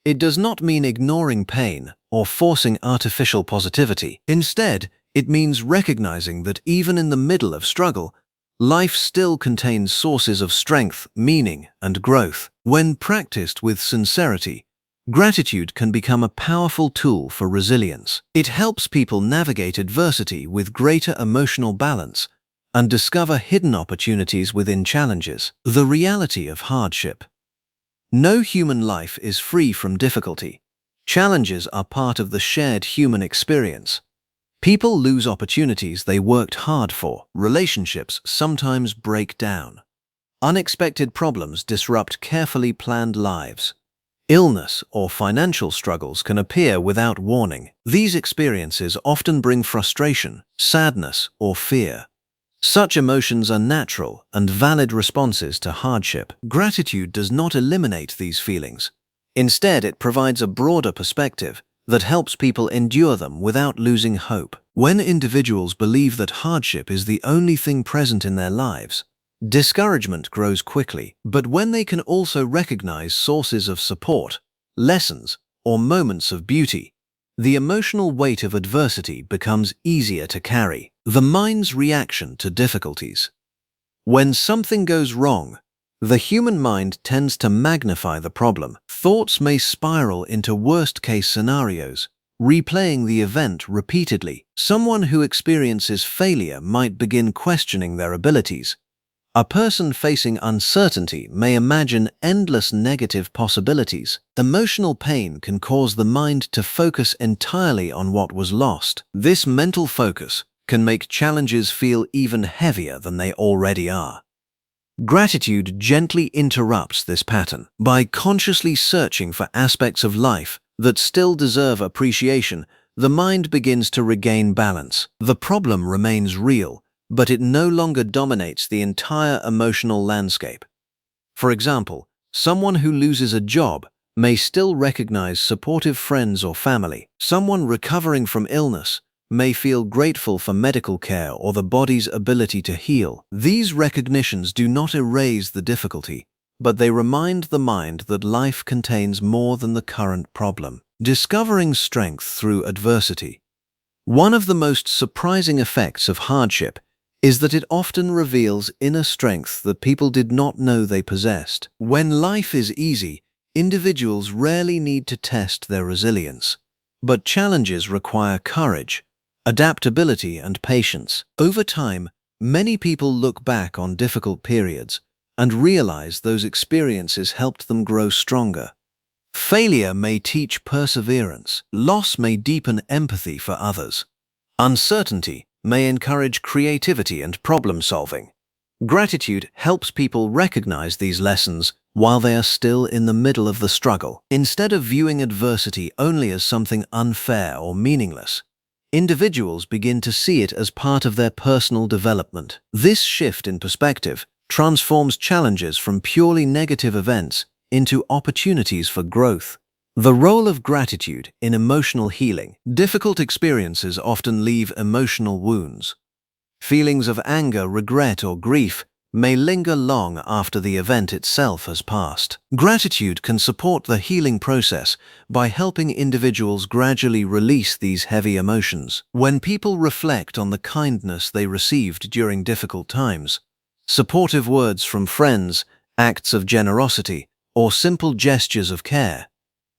It does not mean ignoring pain or forcing artificial positivity. Instead, it means recognizing that even in the middle of struggle, life still contains sources of strength, meaning, and growth. When practiced with sincerity, gratitude can become a powerful tool for resilience. It helps people navigate adversity with greater emotional balance and discover hidden opportunities within challenges. The reality of hardship. No human life is free from difficulty. Challenges are part of the shared human experience. People lose opportunities they worked hard for. Relationships sometimes break down. Unexpected problems disrupt carefully planned lives. Illness or financial struggles can appear without warning. These experiences often bring frustration, sadness, or fear. Such emotions are natural and valid responses to hardship. Gratitude does not eliminate these feelings. Instead, it provides a broader perspective that helps people endure them without losing hope. When individuals believe that hardship is the only thing present in their lives, discouragement grows quickly. But when they can also recognize sources of support, lessons, or moments of beauty, the emotional weight of adversity becomes easier to carry. The mind's reaction to difficulties. When something goes wrong, the human mind tends to magnify the problem. Thoughts may spiral into worst-case scenarios, replaying the event repeatedly. Someone who experiences failure might begin questioning their abilities. A person facing uncertainty may imagine endless negative possibilities. Emotional pain can cause the mind to focus entirely on what was lost. This mental focus can make challenges feel even heavier than they already are. Gratitude gently interrupts this pattern. By consciously searching for aspects of life that still deserve appreciation, the mind begins to regain balance. The problem remains real, but it no longer dominates the entire emotional landscape. For example, someone who loses a job may still recognize supportive friends or family. Someone recovering from illness may feel grateful for medical care or the body's ability to heal. These recognitions do not erase the difficulty, but they remind the mind that life contains more than the current problem. Discovering strength through adversity. One of the most surprising effects of hardship is that it often reveals inner strength that people did not know they possessed. When life is easy, individuals rarely need to test their resilience. But challenges require courage, adaptability, and patience. Over time, many people look back on difficult periods and realize those experiences helped them grow stronger. Failure may teach perseverance. Loss may deepen empathy for others. Uncertainty may encourage creativity and problem-solving. Gratitude helps people recognize these lessons while they are still in the middle of the struggle. Instead of viewing adversity only as something unfair or meaningless, individuals begin to see it as part of their personal development. This shift in perspective transforms challenges from purely negative events into opportunities for growth. The role of gratitude in emotional healing. Difficult experiences often leave emotional wounds. Feelings of anger, regret, or grief may linger long after the event itself has passed. Gratitude can support the healing process by helping individuals gradually release these heavy emotions. When people reflect on the kindness they received during difficult times, supportive words from friends, acts of generosity, or simple gestures of care,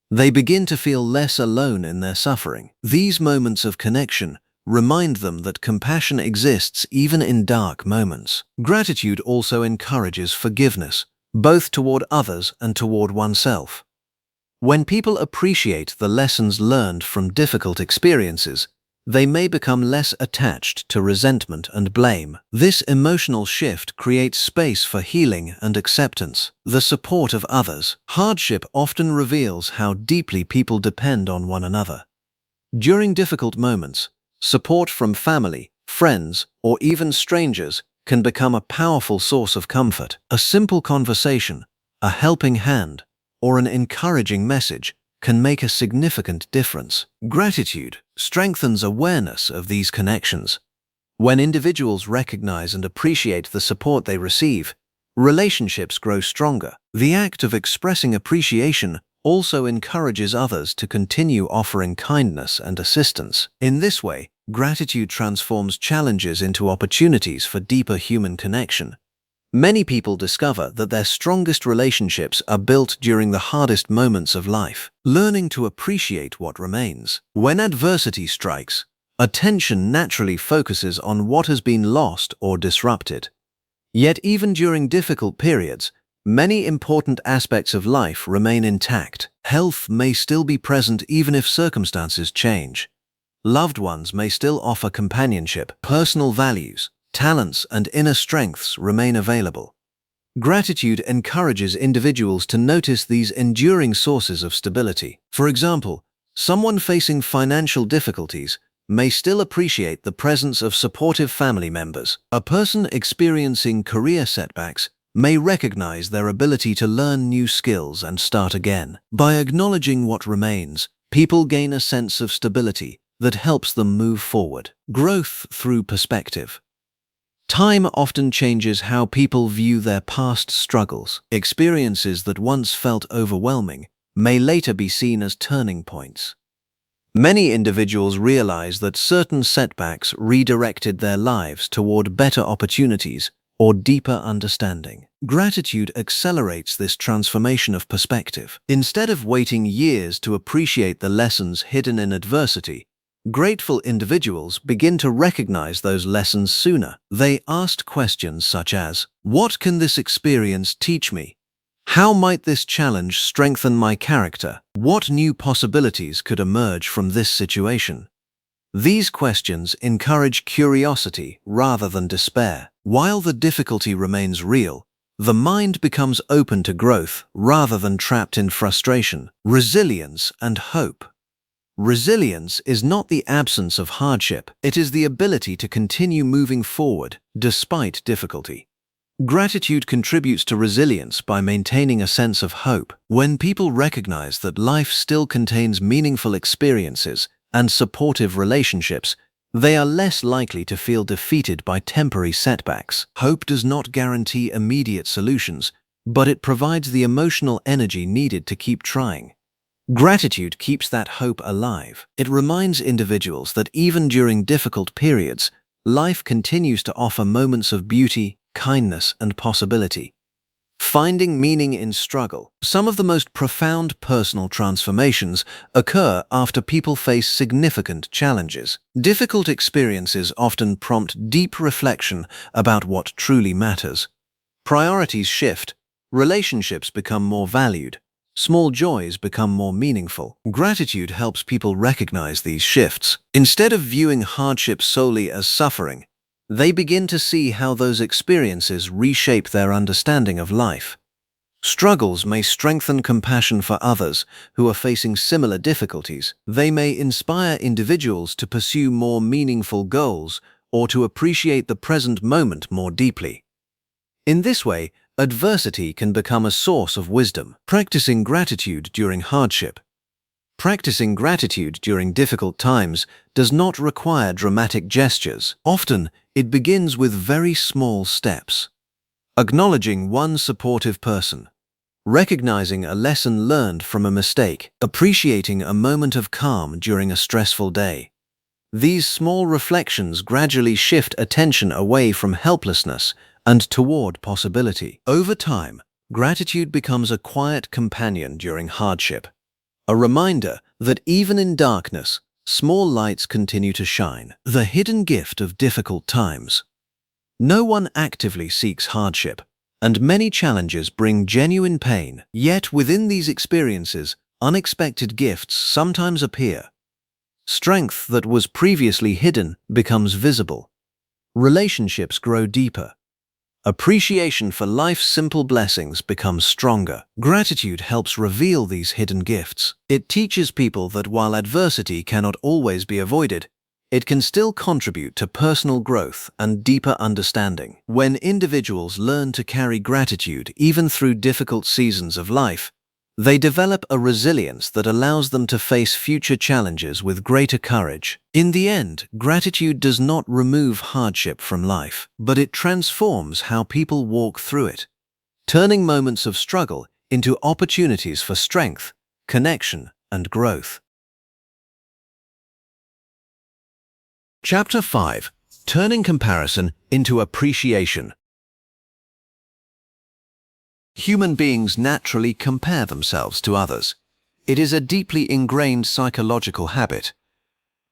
they begin to feel less alone in their suffering. These moments of connection remind them that compassion exists even in dark moments. Gratitude also encourages forgiveness, both toward others and toward oneself. When people appreciate the lessons learned from difficult experiences, they may become less attached to resentment and blame. This emotional shift creates space for healing and acceptance. The support of others. Hardship often reveals how deeply people depend on one another. During difficult moments, support from family, friends, or even strangers can become a powerful source of comfort. A simple conversation, a helping hand, or an encouraging message can make a significant difference. Gratitude strengthens awareness of these connections. When individuals recognize and appreciate the support they receive, relationships grow stronger. The act of expressing appreciation also encourages others to continue offering kindness and assistance. In this way, gratitude transforms challenges into opportunities for deeper human connection. Many people discover that their strongest relationships are built during the hardest moments of life. Learning to appreciate what remains. When adversity strikes, attention naturally focuses on what has been lost or disrupted. Yet even during difficult periods, many important aspects of life remain intact. Health may still be present even if circumstances change. Loved ones may still offer companionship. Personal values, talents, and inner strengths remain available. Gratitude encourages individuals to notice these enduring sources of stability. For example, someone facing financial difficulties may still appreciate the presence of supportive family members. A person experiencing career setbacks may recognize their ability to learn new skills and start again. By acknowledging what remains, people gain a sense of stability that helps them move forward. Growth through perspective. Time often changes how people view their past struggles. Experiences that once felt overwhelming may later be seen as turning points. Many individuals realize that certain setbacks redirected their lives toward better opportunities or deeper understanding. Gratitude accelerates this transformation of perspective. Instead of waiting years to appreciate the lessons hidden in adversity, grateful individuals begin to recognize those lessons sooner. They asked questions such as, "What can this experience teach me? How might this challenge strengthen my character? What new possibilities could emerge from this situation?" These questions encourage curiosity rather than despair. While the difficulty remains real, the mind becomes open to growth rather than trapped in frustration. Resilience and hope. Resilience is not the absence of hardship, it is the ability to continue moving forward despite difficulty. Gratitude contributes to resilience by maintaining a sense of hope. When people recognize that life still contains meaningful experiences and supportive relationships, they are less likely to feel defeated by temporary setbacks. Hope does not guarantee immediate solutions, but it provides the emotional energy needed to keep trying. Gratitude keeps that hope alive. It reminds individuals that even during difficult periods, life continues to offer moments of beauty, kindness, and possibility. Finding meaning in struggle. Some of the most profound personal transformations occur after people face significant challenges. Difficult experiences often prompt deep reflection about what truly matters. Priorities shift, relationships become more valued, small joys become more meaningful. Gratitude helps people recognize these shifts. Instead of viewing hardship solely as suffering, they begin to see how those experiences reshape their understanding of life. Struggles may strengthen compassion for others who are facing similar difficulties. They may inspire individuals to pursue more meaningful goals or to appreciate the present moment more deeply. In this way, adversity can become a source of wisdom. Practicing gratitude during hardship. Practicing gratitude during difficult times does not require dramatic gestures. Often, it begins with very small steps. Acknowledging one supportive person, recognizing a lesson learned from a mistake, appreciating a moment of calm during a stressful day. These small reflections gradually shift attention away from helplessness and toward possibility. Over time, gratitude becomes a quiet companion during hardship, a reminder that even in darkness, small lights continue to shine. The hidden gift of difficult times. No one actively seeks hardship, and many challenges bring genuine pain. Yet within these experiences, unexpected gifts sometimes appear. Strength that was previously hidden becomes visible. Relationships grow deeper. Appreciation for life's simple blessings becomes stronger. Gratitude helps reveal these hidden gifts. It teaches people that while adversity cannot always be avoided, it can still contribute to personal growth and deeper understanding. When individuals learn to carry gratitude even through difficult seasons of life, they develop a resilience that allows them to face future challenges with greater courage. In the end, gratitude does not remove hardship from life, but it transforms how people walk through it, turning moments of struggle into opportunities for strength, connection, and growth. Chapter 5. Turning comparison into appreciation. Human beings naturally compare themselves to others. It is a deeply ingrained psychological habit.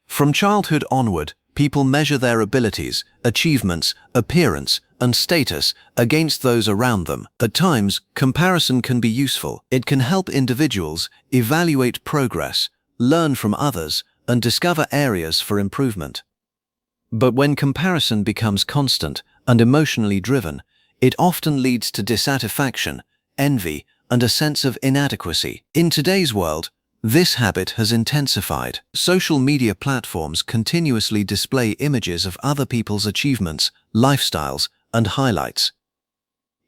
From childhood onward, people measure their abilities, achievements, appearance, and status against those around them. At times, comparison can be useful. It can help individuals evaluate progress, learn from others, and discover areas for improvement. But when comparison becomes constant and emotionally driven, it often leads to dissatisfaction, envy, and a sense of inadequacy. In today's world, this habit has intensified. Social media platforms continuously display images of other people's achievements, lifestyles, and highlights.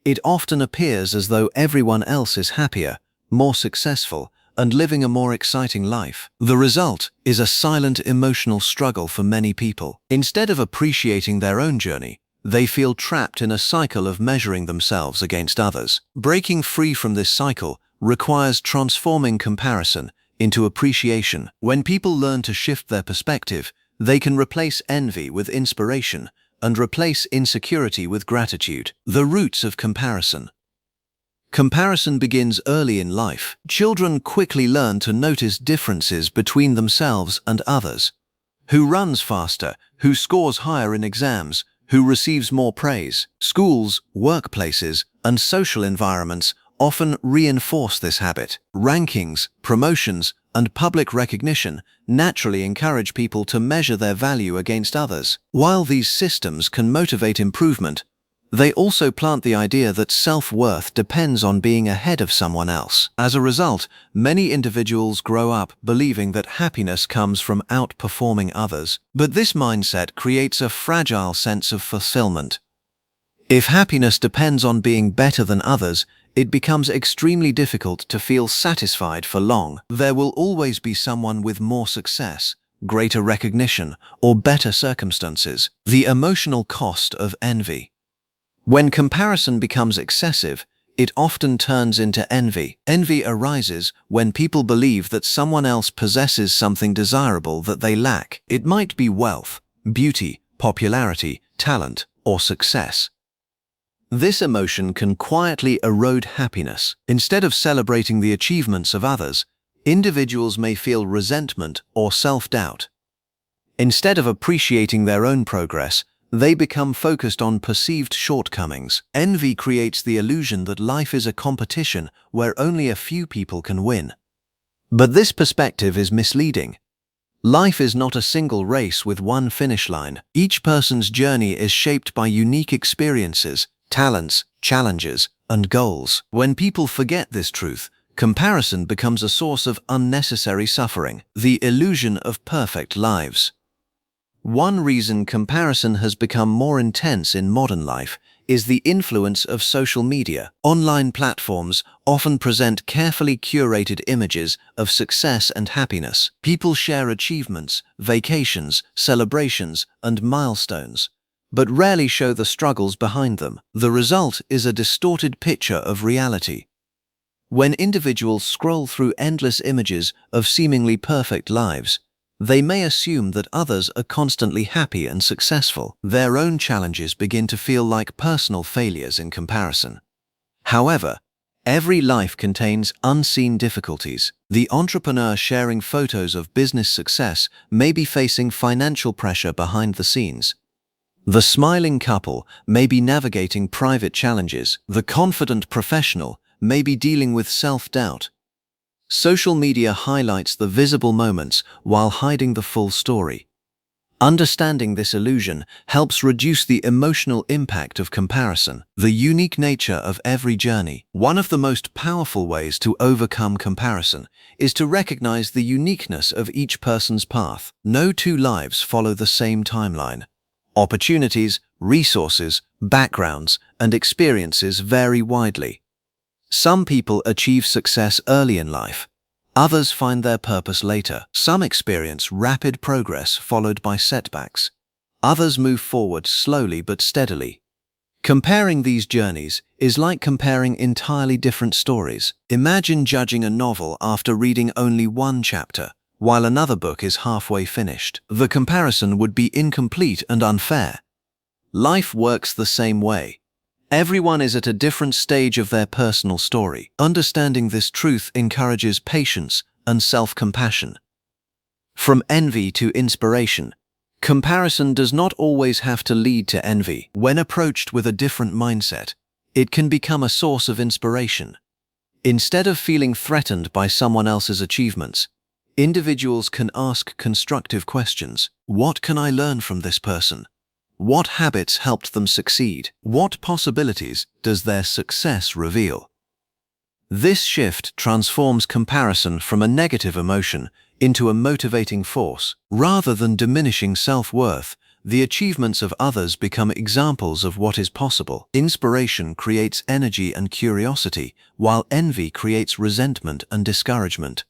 It often appears as though everyone else is happier, more successful, and living a more exciting life. The result is a silent emotional struggle for many people. Instead of appreciating their own journey, they feel trapped in a cycle of measuring themselves against others. Breaking free from this cycle requires transforming comparison into appreciation. When people learn to shift their perspective, they can replace envy with inspiration and replace insecurity with gratitude. The roots of comparison. Comparison begins early in life. Children quickly learn to notice differences between themselves and others. Who runs faster? Who scores higher in exams? Who receives more praise? Schools, workplaces, and social environments often reinforce this habit. Rankings, promotions, and public recognition naturally encourage people to measure their value against others. While these systems can motivate improvement, they also plant the idea that self-worth depends on being ahead of someone else. As a result, many individuals grow up believing that happiness comes from outperforming others. But this mindset creates a fragile sense of fulfillment. If happiness depends on being better than others, it becomes extremely difficult to feel satisfied for long. There will always be someone with more success, greater recognition, or better circumstances. The emotional cost of envy. When comparison becomes excessive, it often turns into envy. Envy arises when people believe that someone else possesses something desirable that they lack. It might be wealth, beauty, popularity, talent, or success. This emotion can quietly erode happiness. Instead of celebrating the achievements of others, individuals may feel resentment or self-doubt. Instead of appreciating their own progress, they become focused on perceived shortcomings. Envy creates the illusion that life is a competition where only a few people can win. But this perspective is misleading. Life is not a single race with one finish line. Each person's journey is shaped by unique experiences, talents, challenges, and goals. When people forget this truth, comparison becomes a source of unnecessary suffering. The illusion of perfect lives. One reason comparison has become more intense in modern life is the influence of social media. Online platforms often present carefully curated images of success and happiness. People share achievements, vacations, celebrations, and milestones, but rarely show the struggles behind them. The result is a distorted picture of reality. When individuals scroll through endless images of seemingly perfect lives, they may assume that others are constantly happy and successful. Their own challenges begin to feel like personal failures in comparison. However, every life contains unseen difficulties. The entrepreneur sharing photos of business success may be facing financial pressure behind the scenes. The smiling couple may be navigating private challenges. The confident professional may be dealing with self-doubt. Social media highlights the visible moments while hiding the full story. Understanding this illusion helps reduce the emotional impact of comparison. The unique nature of every journey. One of the most powerful ways to overcome comparison is to recognize the uniqueness of each person's path. No two lives follow the same timeline. Opportunities, resources, backgrounds, and experiences vary widely. Some people achieve success early in life. Others find their purpose later. Some experience rapid progress followed by setbacks. Others move forward slowly but steadily. Comparing these journeys is like comparing entirely different stories. Imagine judging a novel after reading only one chapter, while another book is halfway finished. The comparison would be incomplete and unfair. Life works the same way. Everyone is at a different stage of their personal story. Understanding this truth encourages patience and self-compassion. From envy to inspiration, comparison does not always have to lead to envy. When approached with a different mindset, it can become a source of inspiration. Instead of feeling threatened by someone else's achievements, individuals can ask constructive questions. What can I learn from this person? What habits helped them succeed? What possibilities does their success reveal? This shift transforms comparison from a negative emotion into a motivating force. Rather than diminishing self-worth, the achievements of others become examples of what is possible. Inspiration creates energy and curiosity, while envy creates resentment and discouragement.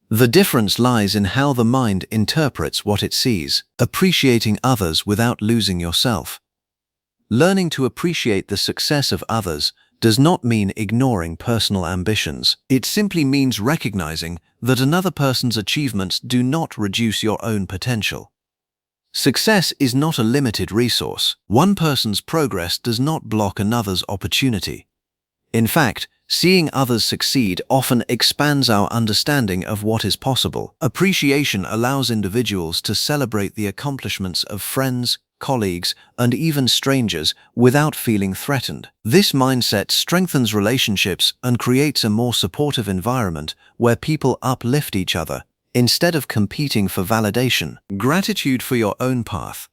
The difference lies in how the mind interprets what it sees, appreciating others without losing yourself. Learning to appreciate the success of others does not mean ignoring personal ambitions. It simply means recognizing that another person's achievements do not reduce your own potential. Success is not a limited resource. One person's progress does not block another's opportunity. In fact, seeing others succeed often expands our understanding of what is possible. Appreciation allows individuals to celebrate the accomplishments of friends, colleagues, and even strangers without feeling threatened. This mindset strengthens relationships and creates a more supportive environment where people uplift each other instead of competing for validation. Gratitude for your own path.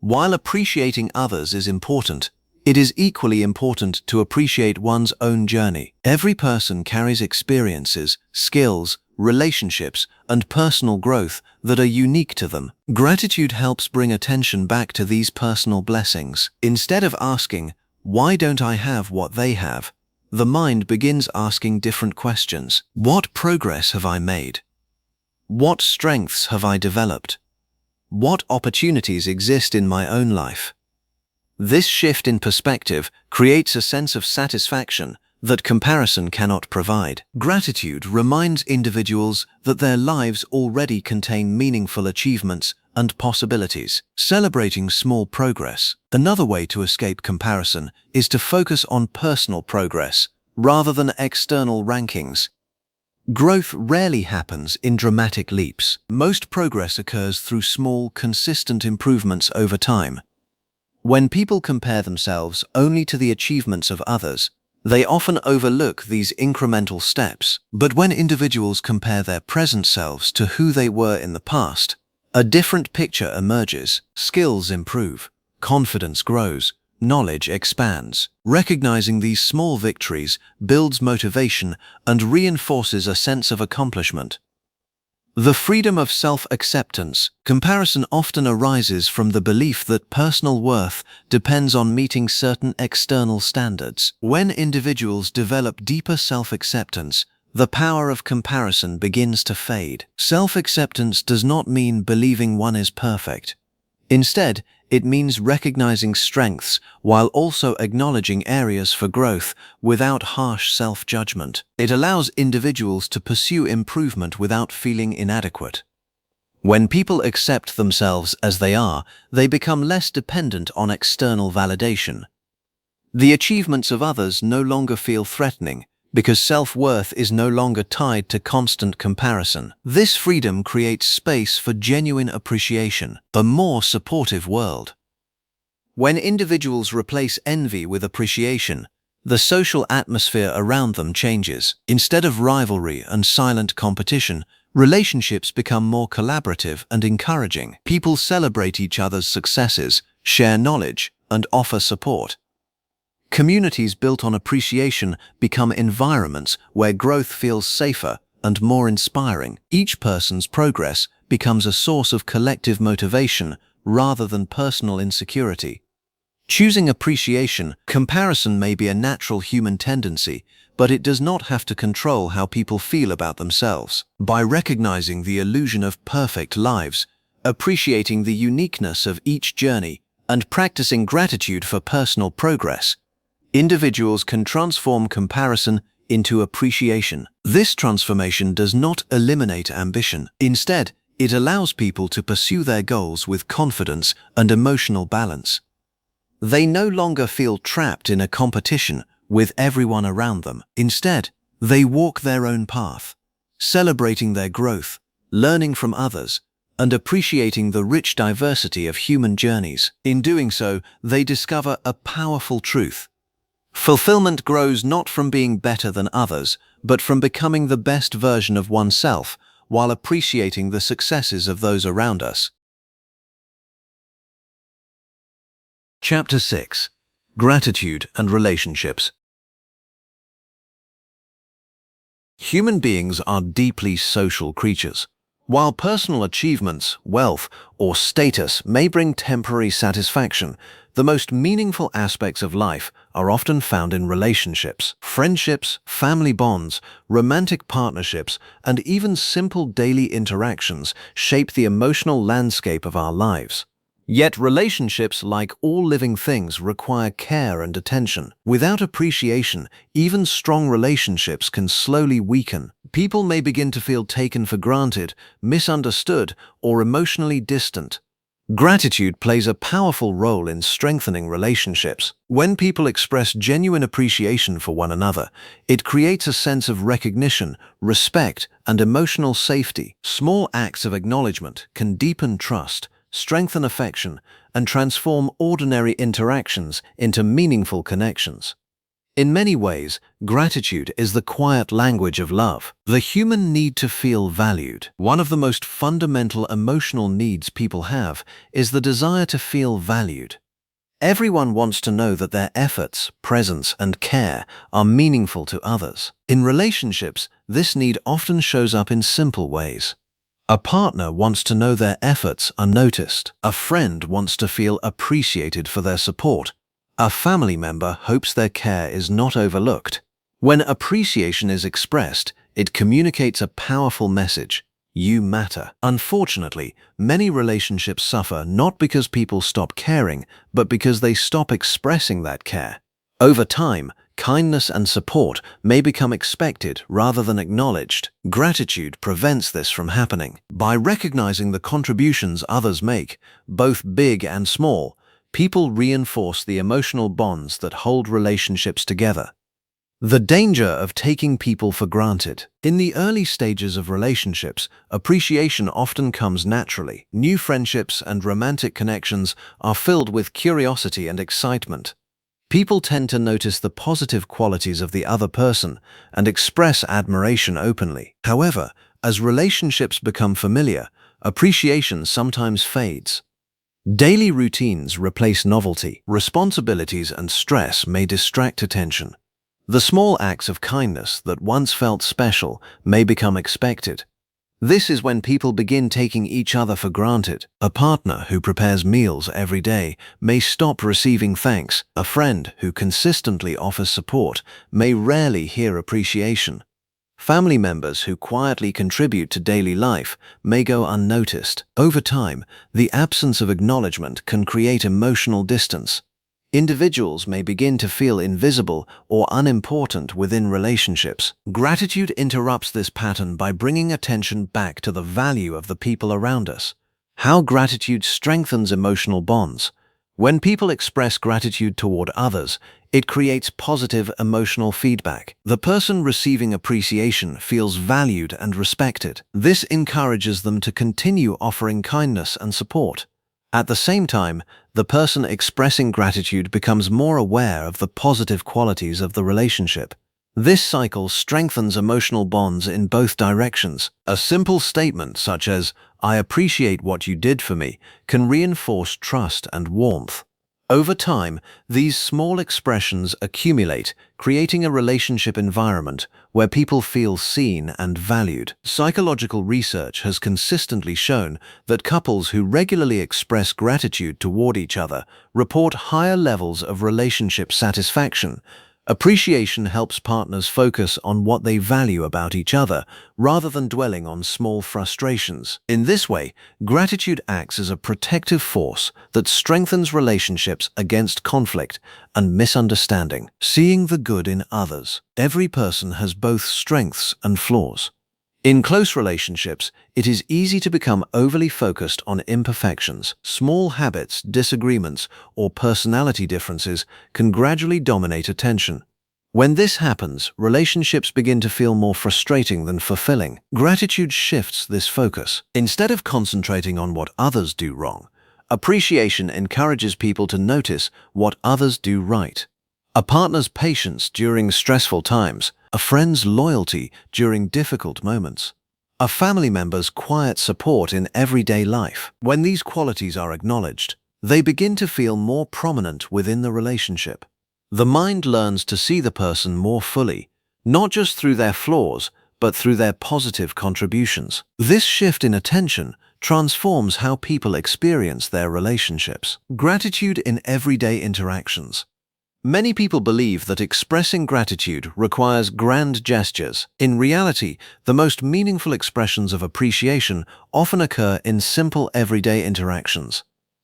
While appreciating others is important, it is equally important to appreciate one's own journey. Every person carries experiences, skills, relationships, and personal growth that are unique to them. Gratitude helps bring attention back to these personal blessings. Instead of asking, "Why don't I have what they have?" the mind begins asking different questions. What progress have I made? What strengths have I developed? What opportunities exist in my own life? This shift in perspective creates a sense of satisfaction that comparison cannot provide. Gratitude reminds individuals that their lives already contain meaningful achievements and possibilities. Celebrating small progress. Another way to escape comparison is to focus on personal progress rather than external rankings. Growth rarely happens in dramatic leaps. Most progress occurs through small, consistent improvements over time. When people compare themselves only to the achievements of others, they often overlook these incremental steps. But when individuals compare their present selves to who they were in the past, a different picture emerges. Skills improve, confidence grows, knowledge expands. Recognizing these small victories builds motivation and reinforces a sense of accomplishment. The freedom of self-acceptance. Comparison often arises from the belief that personal worth depends on meeting certain external standards. When individuals develop deeper self-acceptance, the power of comparison begins to fade. Self-acceptance does not mean believing one is perfect. Instead, it means recognizing strengths while also acknowledging areas for growth without harsh self-judgment. It allows individuals to pursue improvement without feeling inadequate. When people accept themselves as they are, they become less dependent on external validation. The achievements of others no longer feel threatening, because self-worth is no longer tied to constant comparison. This freedom creates space for genuine appreciation, a more supportive world. When individuals replace envy with appreciation, the social atmosphere around them changes. Instead of rivalry and silent competition, relationships become more collaborative and encouraging. People celebrate each other's successes, share knowledge, and offer support. Communities built on appreciation become environments where growth feels safer and more inspiring. Each person's progress becomes a source of collective motivation rather than personal insecurity. Choosing appreciation, comparison may be a natural human tendency, but it does not have to control how people feel about themselves. By recognizing the illusion of perfect lives, appreciating the uniqueness of each journey, and practicing gratitude for personal progress, individuals can transform comparison into appreciation. This transformation does not eliminate ambition. Instead, it allows people to pursue their goals with confidence and emotional balance. They no longer feel trapped in a competition with everyone around them. Instead, they walk their own path, celebrating their growth, learning from others, and appreciating the rich diversity of human journeys. In doing so, they discover a powerful truth. Fulfillment grows not from being better than others, but from becoming the best version of oneself while appreciating the successes of those around us. Chapter 6. Gratitude and Relationships. Human beings are deeply social creatures. While personal achievements, wealth, or status may bring temporary satisfaction, the most meaningful aspects of life are often found in relationships. Friendships, family bonds, romantic partnerships, and even simple daily interactions shape the emotional landscape of our lives. Yet relationships, like all living things, require care and attention. Without appreciation, even strong relationships can slowly weaken. People may begin to feel taken for granted, misunderstood, or emotionally distant. Gratitude plays a powerful role in strengthening relationships. When people express genuine appreciation for one another, it creates a sense of recognition, respect, and emotional safety. Small acts of acknowledgement can deepen trust, strengthen affection, and transform ordinary interactions into meaningful connections. In many ways, gratitude is the quiet language of love. The human need to feel valued. One of the most fundamental emotional needs people have is the desire to feel valued. Everyone wants to know that their efforts, presence, and care are meaningful to others. In relationships, this need often shows up in simple ways. A partner wants to know their efforts are noticed. A friend wants to feel appreciated for their support. A family member hopes their care is not overlooked. When appreciation is expressed, it communicates a powerful message: you matter. Unfortunately, many relationships suffer not because people stop caring, but because they stop expressing that care. Over time, kindness and support may become expected rather than acknowledged. Gratitude prevents this from happening. By recognizing the contributions others make, both big and small, people reinforce the emotional bonds that hold relationships together. The danger of taking people for granted. In the early stages of relationships, appreciation often comes naturally. New friendships and romantic connections are filled with curiosity and excitement. People tend to notice the positive qualities of the other person and express admiration openly. However, as relationships become familiar, appreciation sometimes fades. Daily routines replace novelty. Responsibilities and stress may distract attention. The small acts of kindness that once felt special may become expected. This is when people begin taking each other for granted. A partner who prepares meals every day may stop receiving thanks. A friend who consistently offers support may rarely hear appreciation. Family members who quietly contribute to daily life may go unnoticed. Over time, the absence of acknowledgement can create emotional distance. Individuals may begin to feel invisible or unimportant within relationships. Gratitude interrupts this pattern by bringing attention back to the value of the people around us. How gratitude strengthens emotional bonds. When people express gratitude toward others, it creates positive emotional feedback. The person receiving appreciation feels valued and respected. This encourages them to continue offering kindness and support. At the same time, the person expressing gratitude becomes more aware of the positive qualities of the relationship. This cycle strengthens emotional bonds in both directions. A simple statement such as, "I appreciate what you did for me," can reinforce trust and warmth. Over time, these small expressions accumulate, creating a relationship environment where people feel seen and valued. Psychological research has consistently shown that couples who regularly express gratitude toward each other report higher levels of relationship satisfaction. Appreciation helps partners focus on what they value about each other, rather than dwelling on small frustrations. In this way, gratitude acts as a protective force that strengthens relationships against conflict and misunderstanding. Seeing the good in others. Every person has both strengths and flaws. In close relationships, it is easy to become overly focused on imperfections. Small habits, disagreements, or personality differences can gradually dominate attention. When this happens, relationships begin to feel more frustrating than fulfilling. Gratitude shifts this focus. Instead of concentrating on what others do wrong, appreciation encourages people to notice what others do right. A partner's patience during stressful times, a friend's loyalty during difficult moments, a family member's quiet support in everyday life. When these qualities are acknowledged, they begin to feel more prominent within the relationship. The mind learns to see the person more fully, not just through their flaws, but through their positive contributions. This shift in attention transforms how people experience their relationships. Gratitude in everyday interactions. Many people believe that expressing gratitude requires grand gestures. In reality, the most meaningful expressions of appreciation often occur in simple everyday interactions.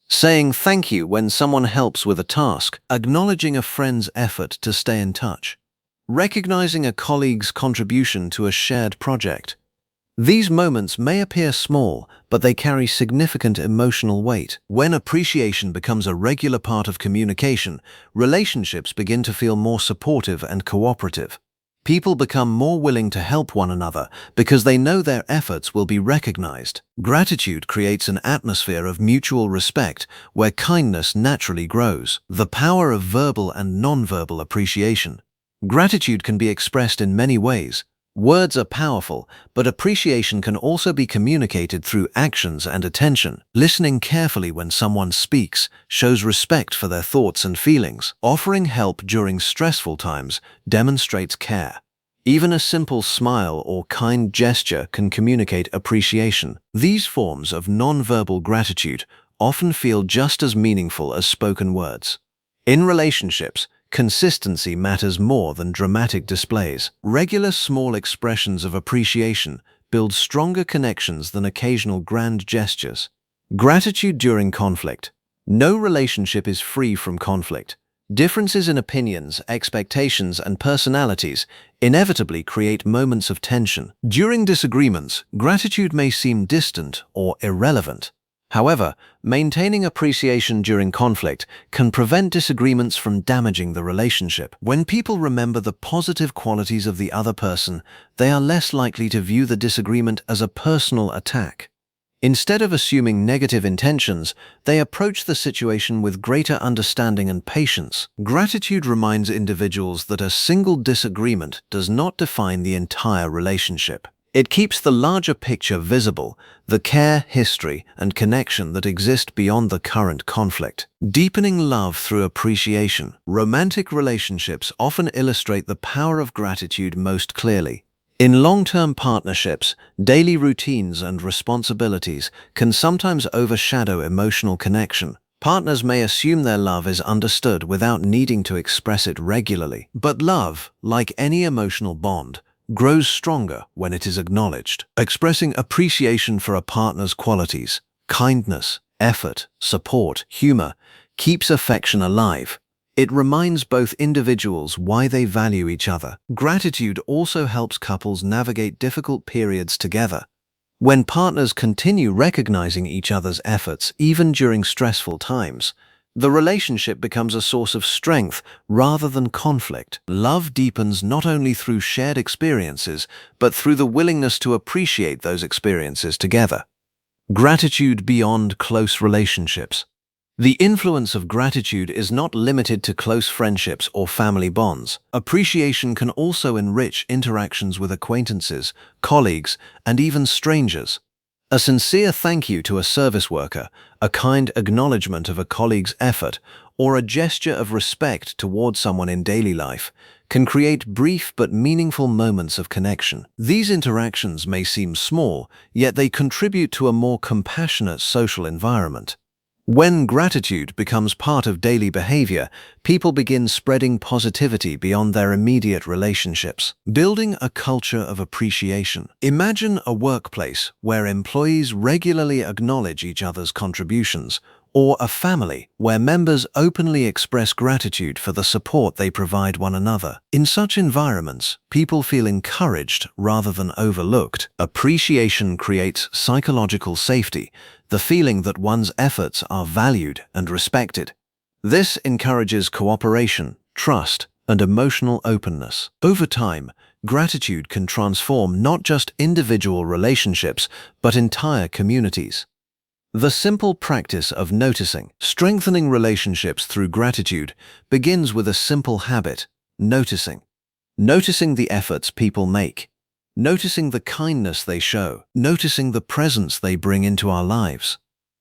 Saying thank you when someone helps with a task, acknowledging a friend's effort to stay in touch, recognizing a colleague's contribution to a shared project. These moments may appear small, but they carry significant emotional weight. When appreciation becomes a regular part of communication, relationships begin to feel more supportive and cooperative. People become more willing to help one another because they know their efforts will be recognized. Gratitude creates an atmosphere of mutual respect where kindness naturally grows. The power of verbal and nonverbal appreciation. Gratitude can be expressed in many ways. Words are powerful, but appreciation can also be communicated through actions and attention. Listening carefully when someone speaks shows respect for their thoughts and feelings. Offering help during stressful times demonstrates care. Even a simple smile or kind gesture can communicate appreciation. These forms of nonverbal gratitude often feel just as meaningful as spoken words. In relationships, consistency matters more than dramatic displays. Regular small expressions of appreciation build stronger connections than occasional grand gestures. Gratitude during conflict. No relationship is free from conflict. Differences in opinions, expectations, and personalities inevitably create moments of tension. During disagreements, gratitude may seem distant or irrelevant. However, maintaining appreciation during conflict can prevent disagreements from damaging the relationship. When people remember the positive qualities of the other person, they are less likely to view the disagreement as a personal attack. Instead of assuming negative intentions, they approach the situation with greater understanding and patience. Gratitude reminds individuals that a single disagreement does not define the entire relationship. It keeps the larger picture visible, the care, history, and connection that exist beyond the current conflict. Deepening love through appreciation. Romantic relationships often illustrate the power of gratitude most clearly. In long-term partnerships, daily routines and responsibilities can sometimes overshadow emotional connection. Partners may assume their love is understood without needing to express it regularly. But love, like any emotional bond, grows stronger when it is acknowledged. Expressing appreciation for a partner's qualities, kindness, effort, support, humor, keeps affection alive. It reminds both individuals why they value each other. Gratitude also helps couples navigate difficult periods together. When partners continue recognizing each other's efforts even during stressful times, the relationship becomes a source of strength rather than conflict. Love deepens not only through shared experiences, but through the willingness to appreciate those experiences together. Gratitude beyond close relationships. The influence of gratitude is not limited to close friendships or family bonds. Appreciation can also enrich interactions with acquaintances, colleagues, and even strangers. A sincere thank you to a service worker, a kind acknowledgement of a colleague's effort, or a gesture of respect towards someone in daily life can create brief but meaningful moments of connection. These interactions may seem small, yet they contribute to a more compassionate social environment. When gratitude becomes part of daily behavior, people begin spreading positivity beyond their immediate relationships. Building a culture of appreciation. Imagine a workplace where employees regularly acknowledge each other's contributions, or a family where members openly express gratitude for the support they provide one another. In such environments, people feel encouraged rather than overlooked. Appreciation creates psychological safety, the feeling that one's efforts are valued and respected. This encourages cooperation, trust, and emotional openness. Over time, gratitude can transform not just individual relationships, but entire communities. The simple practice of noticing, strengthening relationships through gratitude begins with a simple habit: noticing. Noticing the efforts people make. Noticing the kindness they show. Noticing the presence they bring into our lives.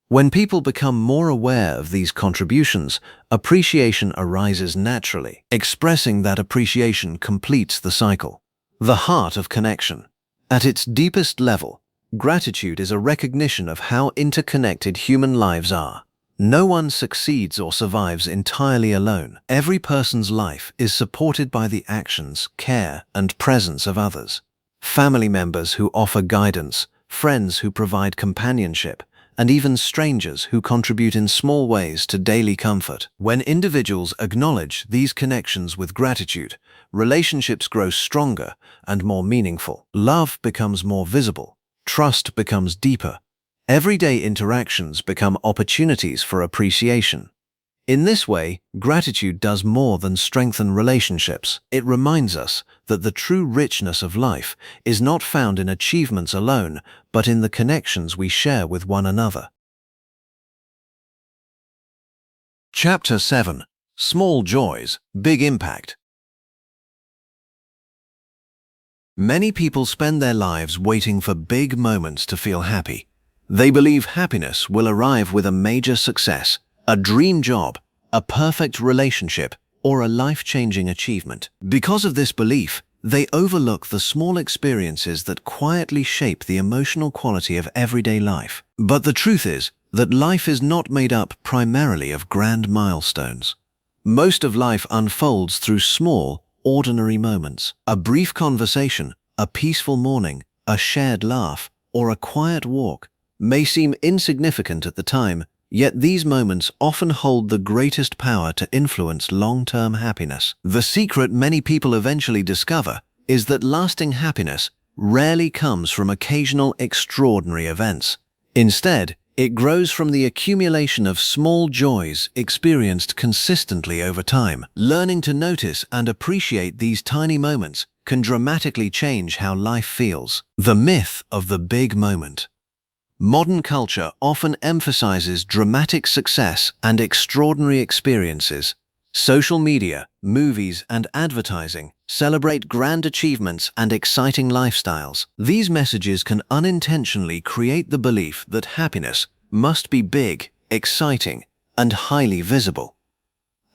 When people become more aware of these contributions, appreciation arises naturally. Expressing that appreciation completes the cycle. The heart of connection. At its deepest level, gratitude is a recognition of how interconnected human lives are. No one succeeds or survives entirely alone. Every person's life is supported by the actions, care, and presence of others. Family members who offer guidance, friends who provide companionship, and even strangers who contribute in small ways to daily comfort. When individuals acknowledge these connections with gratitude, relationships grow stronger and more meaningful. Love becomes more visible. Trust becomes deeper. Everyday interactions become opportunities for appreciation. In this way, gratitude does more than strengthen relationships. It reminds us that the true richness of life is not found in achievements alone, but in the connections we share with one another. Chapter 7. Small Joys, Big Impact. Many people spend their lives waiting for big moments to feel happy. They believe happiness will arrive with a major success, a dream job, a perfect relationship, or a life-changing achievement. Because of this belief, they overlook the small experiences that quietly shape the emotional quality of everyday life. But the truth is that life is not made up primarily of grand milestones. Most of life unfolds through small, ordinary moments. A brief conversation, a peaceful morning, a shared laugh, or a quiet walk may seem insignificant at the time, yet these moments often hold the greatest power to influence long-term happiness. The secret many people eventually discover is that lasting happiness rarely comes from occasional extraordinary events. Instead, it grows from the accumulation of small joys experienced consistently over time. Learning to notice and appreciate these tiny moments can dramatically change how life feels. The myth of the big moment. Modern culture often emphasizes dramatic success and extraordinary experiences. Social media, movies, and advertising celebrate grand achievements and exciting lifestyles. These messages can unintentionally create the belief that happiness must be big, exciting, and highly visible.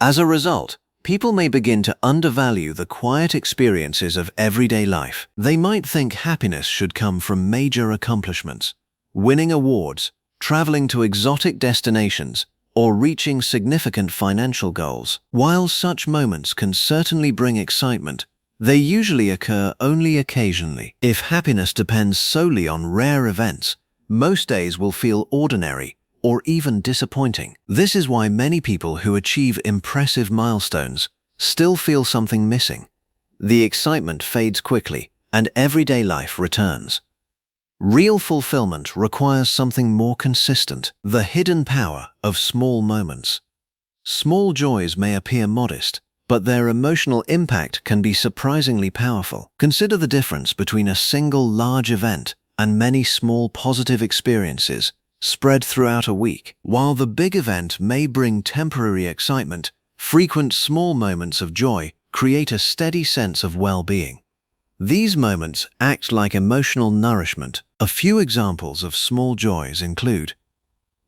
As a result, people may begin to undervalue the quiet experiences of everyday life. They might think happiness should come from major accomplishments, winning awards, traveling to exotic destinations, or reaching significant financial goals. While such moments can certainly bring excitement, they usually occur only occasionally. If happiness depends solely on rare events, most days will feel ordinary or even disappointing. This is why many people who achieve impressive milestones still feel something missing. The excitement fades quickly, and everyday life returns. Real fulfillment requires something more consistent: the hidden power of small moments. Small joys may appear modest, but their emotional impact can be surprisingly powerful. Consider the difference between a single large event and many small positive experiences spread throughout a week. While the big event may bring temporary excitement, frequent small moments of joy create a steady sense of well-being. These moments act like emotional nourishment. A few examples of small joys include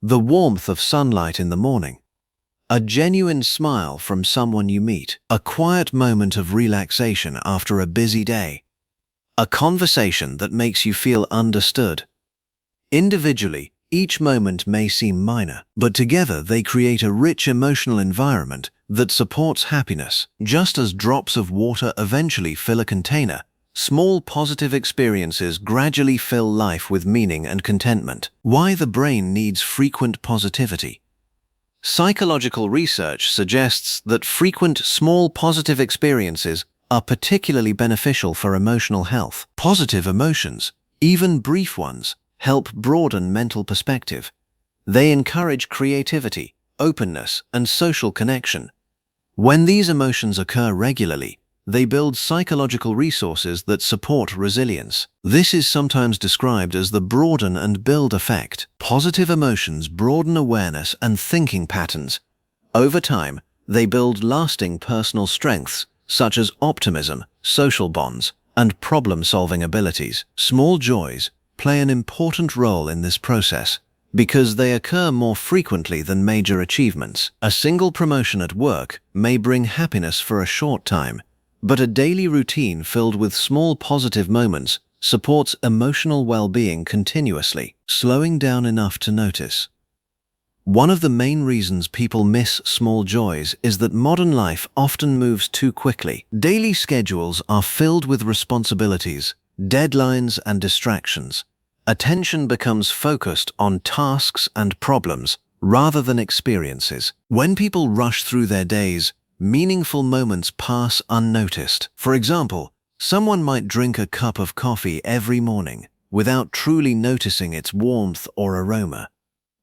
the warmth of sunlight in the morning, a genuine smile from someone you meet, a quiet moment of relaxation after a busy day, a conversation that makes you feel understood. Individually, each moment may seem minor, but together they create a rich emotional environment that supports happiness. Just as drops of water eventually fill a container, small positive experiences gradually fill life with meaning and contentment. Why the brain needs frequent positivity. Psychological research suggests that frequent small positive experiences are particularly beneficial for emotional health. Positive emotions, even brief ones, help broaden mental perspective. They encourage creativity, openness, and social connection. When these emotions occur regularly, they build psychological resources that support resilience. This is sometimes described as the broaden and build effect. Positive emotions broaden awareness and thinking patterns. Over time, they build lasting personal strengths, such as optimism, social bonds, and problem-solving abilities. Small joys play an important role in this process because they occur more frequently than major achievements. A single promotion at work may bring happiness for a short time, but a daily routine filled with small positive moments supports emotional well-being continuously. Slowing down enough to notice. One of the main reasons people miss small joys is that modern life often moves too quickly. Daily schedules are filled with responsibilities, deadlines, and distractions. Attention becomes focused on tasks and problems rather than experiences. When people rush through their days, meaningful moments pass unnoticed. For example, someone might drink a cup of coffee every morning without truly noticing its warmth or aroma.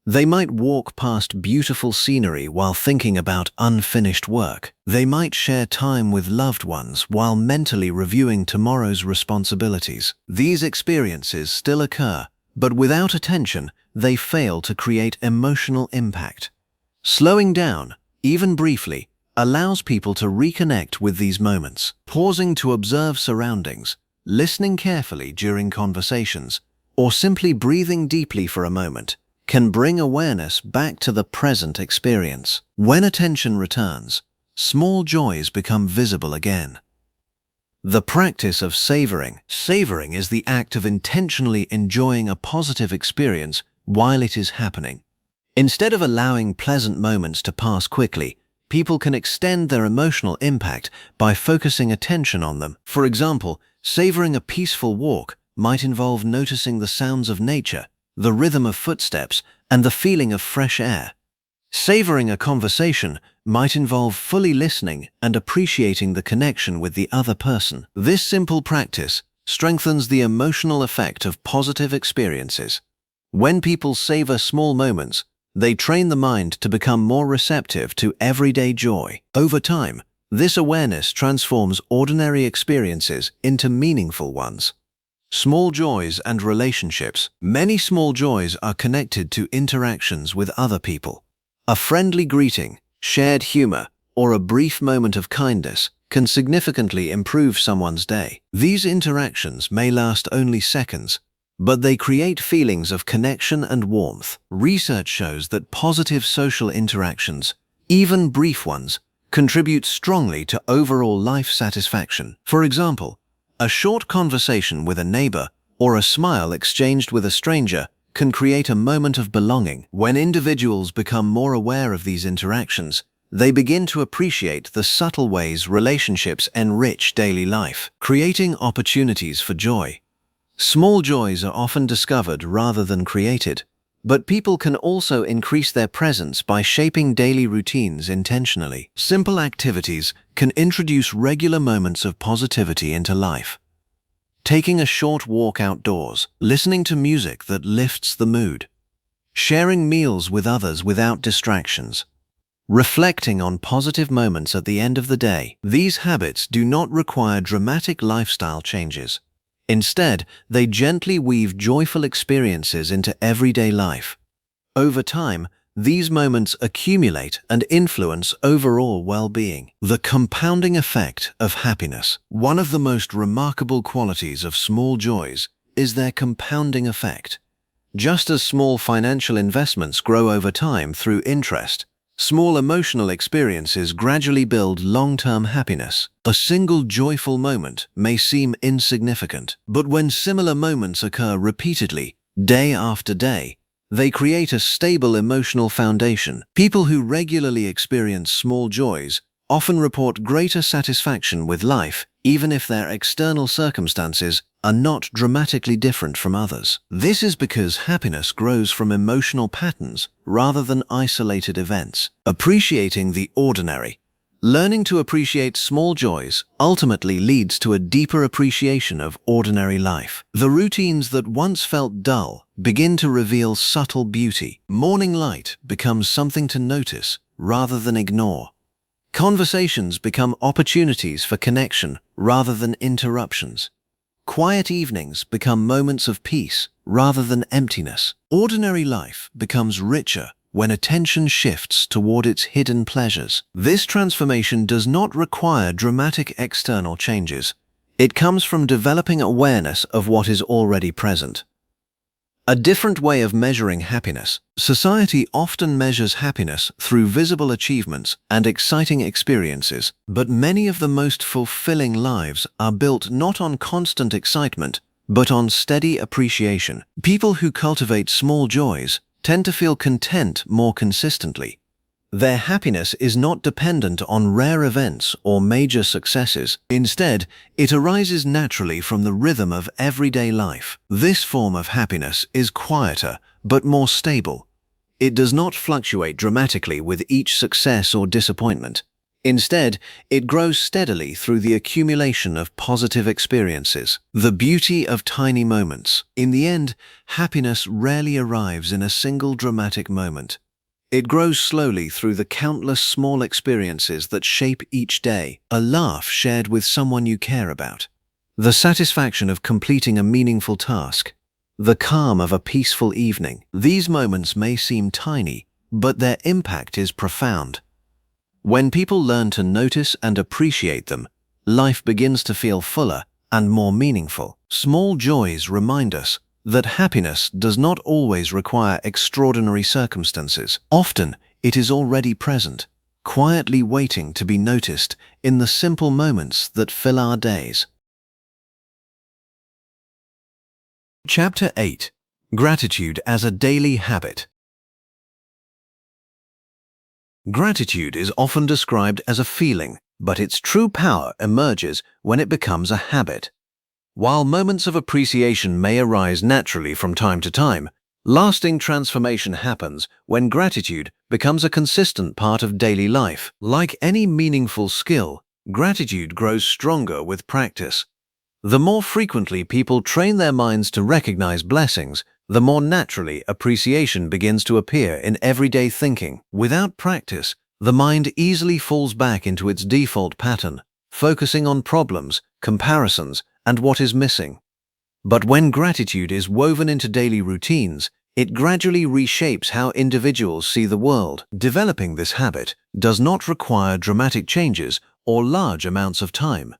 They might walk past beautiful scenery while thinking about unfinished work. They might share time with loved ones while mentally reviewing tomorrow's responsibilities. These experiences still occur, but without attention, they fail to create emotional impact. Slowing down, even briefly, allows people to reconnect with these moments. Pausing to observe surroundings, listening carefully during conversations, or simply breathing deeply for a moment can bring awareness back to the present experience. When attention returns, small joys become visible again. The practice of savoring. Savoring is the act of intentionally enjoying a positive experience while it is happening. Instead of allowing pleasant moments to pass quickly, people can extend their emotional impact by focusing attention on them. For example, savoring a peaceful walk might involve noticing the sounds of nature, the rhythm of footsteps, and the feeling of fresh air. Savoring a conversation might involve fully listening and appreciating the connection with the other person. This simple practice strengthens the emotional effect of positive experiences. When people savor small moments, they train the mind to become more receptive to everyday joy. Over time, this awareness transforms ordinary experiences into meaningful ones. Small joys and relationships. Many small joys are connected to interactions with other people. A friendly greeting, shared humor, or a brief moment of kindness can significantly improve someone's day. These interactions may last only seconds, but they create feelings of connection and warmth. Research shows that positive social interactions, even brief ones, contribute strongly to overall life satisfaction. For example, a short conversation with a neighbor or a smile exchanged with a stranger can create a moment of belonging. When individuals become more aware of these interactions, they begin to appreciate the subtle ways relationships enrich daily life, creating opportunities for joy. Small joys are often discovered rather than created, but people can also increase their presence by shaping daily routines intentionally. Simple activities can introduce regular moments of positivity into life. Taking a short walk outdoors, listening to music that lifts the mood, sharing meals with others without distractions, reflecting on positive moments at the end of the day. These habits do not require dramatic lifestyle changes. Instead, they gently weave joyful experiences into everyday life. Over time, these moments accumulate and influence overall well-being. The compounding effect of happiness. One of the most remarkable qualities of small joys is their compounding effect. Just as small financial investments grow over time through interest, small emotional experiences gradually build long-term happiness. A single joyful moment may seem insignificant, but when similar moments occur repeatedly, day after day, they create a stable emotional foundation. People who regularly experience small joys often report greater satisfaction with life, even if their external circumstances are not dramatically different from others. This is because happiness grows from emotional patterns rather than isolated events. Appreciating the ordinary. Learning to appreciate small joys ultimately leads to a deeper appreciation of ordinary life. The routines that once felt dull begin to reveal subtle beauty. Morning light becomes something to notice rather than ignore. Conversations become opportunities for connection rather than interruptions. Quiet evenings become moments of peace rather than emptiness. Ordinary life becomes richer when attention shifts toward its hidden pleasures. This transformation does not require dramatic external changes. It comes from developing awareness of what is already present. A different way of measuring happiness. Society often measures happiness through visible achievements and exciting experiences, but many of the most fulfilling lives are built not on constant excitement, but on steady appreciation. People who cultivate small joys tend to feel content more consistently. Their happiness is not dependent on rare events or major successes. Instead, it arises naturally from the rhythm of everyday life. This form of happiness is quieter but more stable. It does not fluctuate dramatically with each success or disappointment. Instead, it grows steadily through the accumulation of positive experiences. The beauty of tiny moments. In the end, happiness rarely arrives in a single dramatic moment. It grows slowly through the countless small experiences that shape each day. A laugh shared with someone you care about, the satisfaction of completing a meaningful task, the calm of a peaceful evening. These moments may seem tiny, but their impact is profound. When people learn to notice and appreciate them, life begins to feel fuller and more meaningful. Small joys remind us that happiness does not always require extraordinary circumstances. Often, it is already present, quietly waiting to be noticed in the simple moments that fill our days. Chapter 8. Gratitude as a Daily Habit. Gratitude is often described as a feeling, but its true power emerges when it becomes a habit. While moments of appreciation may arise naturally from time to time, lasting transformation happens when gratitude becomes a consistent part of daily life. Like any meaningful skill, gratitude grows stronger with practice. The more frequently people train their minds to recognize blessings, the more naturally appreciation begins to appear in everyday thinking. Without practice, the mind easily falls back into its default pattern, focusing on problems, comparisons, and what is missing. But when gratitude is woven into daily routines, it gradually reshapes how individuals see the world. Developing this habit does not require dramatic changes or large amounts of time.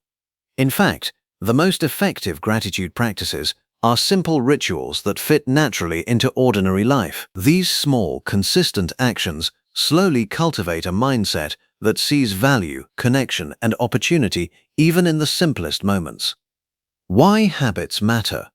In fact, the most effective gratitude practices are simple rituals that fit naturally into ordinary life. These small, consistent actions slowly cultivate a mindset that sees value, connection, and opportunity even in the simplest moments. Why habits matter.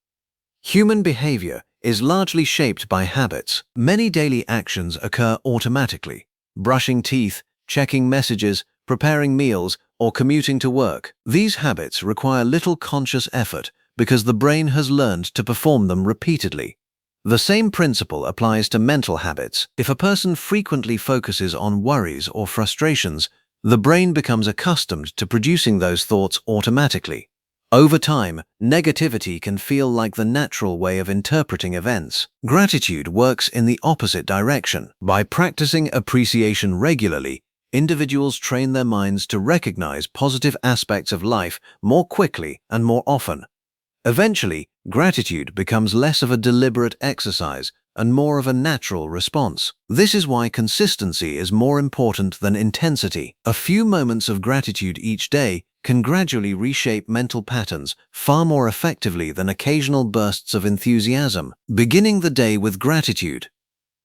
Human behavior is largely shaped by habits. Many daily actions occur automatically. Brushing teeth, checking messages, preparing meals, or commuting to work. These habits require little conscious effort because the brain has learned to perform them repeatedly. The same principle applies to mental habits. If a person frequently focuses on worries or frustrations, the brain becomes accustomed to producing those thoughts automatically. Over time, negativity can feel like the natural way of interpreting events. Gratitude works in the opposite direction. By practicing appreciation regularly, individuals train their minds to recognize positive aspects of life more quickly and more often. Eventually, gratitude becomes less of a deliberate exercise and more of a natural response. This is why consistency is more important than intensity. A few moments of gratitude each day can gradually reshape mental patterns far more effectively than occasional bursts of enthusiasm. Beginning the day with gratitude.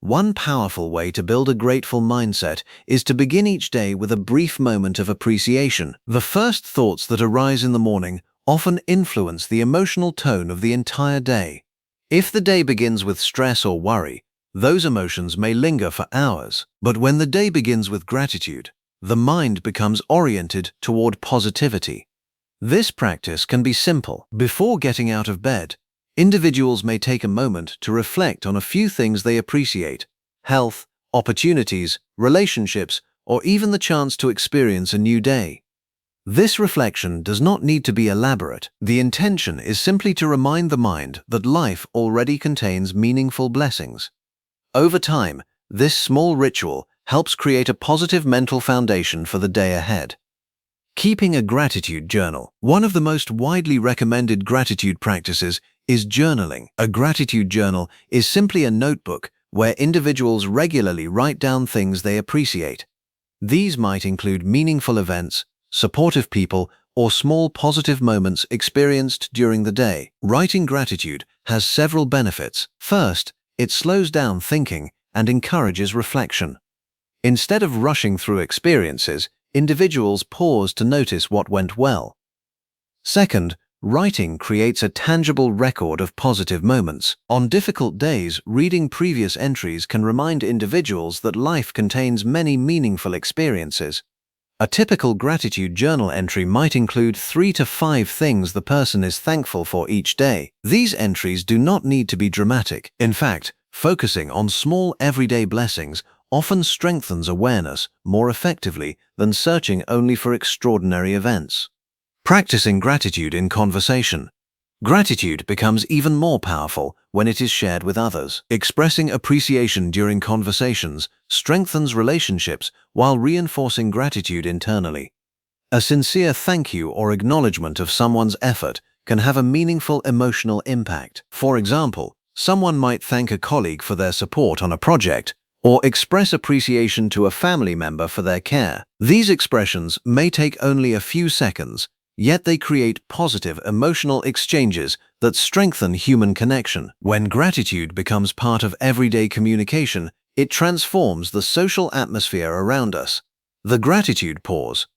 One powerful way to build a grateful mindset is to begin each day with a brief moment of appreciation. The first thoughts that arise in the morning often influence the emotional tone of the entire day. If the day begins with stress or worry, those emotions may linger for hours. But when the day begins with gratitude, the mind becomes oriented toward positivity. This practice can be simple. Before getting out of bed, individuals may take a moment to reflect on a few things they appreciate: health, opportunities, relationships, or even the chance to experience a new day. This reflection does not need to be elaborate. The intention is simply to remind the mind that life already contains meaningful blessings. Over time, this small ritual helps create a positive mental foundation for the day ahead. Keeping a gratitude journal. One of the most widely recommended gratitude practices is journaling. A gratitude journal is simply a notebook where individuals regularly write down things they appreciate. These might include meaningful events, supportive people, or small positive moments experienced during the day. Writing gratitude has several benefits. First, it slows down thinking and encourages reflection. Instead of rushing through experiences, individuals pause to notice what went well. Second, writing creates a tangible record of positive moments. On difficult days, reading previous entries can remind individuals that life contains many meaningful experiences. A typical gratitude journal entry might include 3 to 5 things the person is thankful for each day. These entries do not need to be dramatic. In fact, focusing on small everyday blessings often strengthens awareness more effectively than searching only for extraordinary events. Practicing gratitude in conversation. Gratitude becomes even more powerful when it is shared with others. Expressing appreciation during conversations strengthens relationships while reinforcing gratitude internally. A sincere thank you or acknowledgement of someone's effort can have a meaningful emotional impact. For example, someone might thank a colleague for their support on a project or express appreciation to a family member for their care. These expressions may take only a few seconds, yet they create positive emotional exchanges that strengthen human connection. When gratitude becomes part of everyday communication, it transforms the social atmosphere around us. The gratitude pause.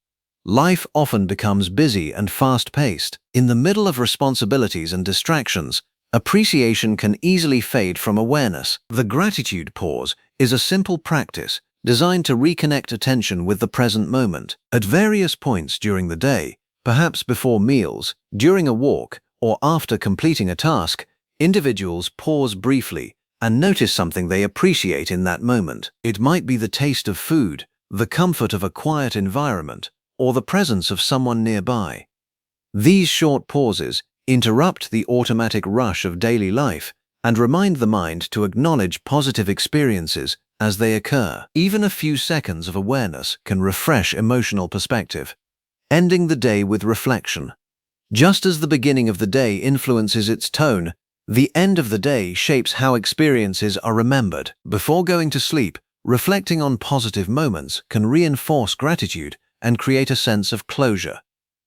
Life often becomes busy and fast-paced. In the middle of responsibilities and distractions, appreciation can easily fade from awareness. The gratitude pause is a simple practice designed to reconnect attention with the present moment. At various points during the day, perhaps before meals, during a walk, or after completing a task, individuals pause briefly and notice something they appreciate in that moment. It might be the taste of food, the comfort of a quiet environment, or the presence of someone nearby. These short pauses interrupt the automatic rush of daily life and remind the mind to acknowledge positive experiences as they occur. Even a few seconds of awareness can refresh emotional perspective. Ending the day with reflection. Just as the beginning of the day influences its tone, the end of the day shapes how experiences are remembered. Before going to sleep, reflecting on positive moments can reinforce gratitude and create a sense of closure.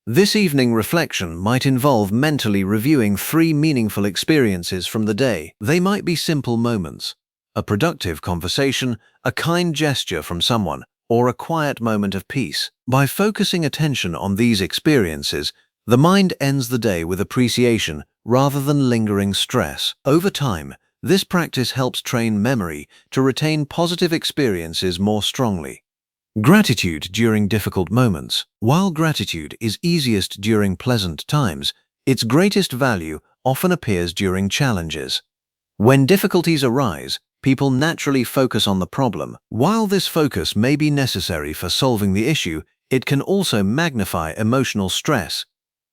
This evening reflection might involve mentally reviewing 3 meaningful experiences from the day. They might be simple moments: a productive conversation, a kind gesture from someone, or a quiet moment of peace. By focusing attention on these experiences, the mind ends the day with appreciation rather than lingering stress. Over time, this practice helps train memory to retain positive experiences more strongly. Gratitude during difficult moments. While gratitude is easiest during pleasant times, its greatest value often appears during challenges. When difficulties arise, people naturally focus on the problem. While this focus may be necessary for solving the issue, it can also magnify emotional stress.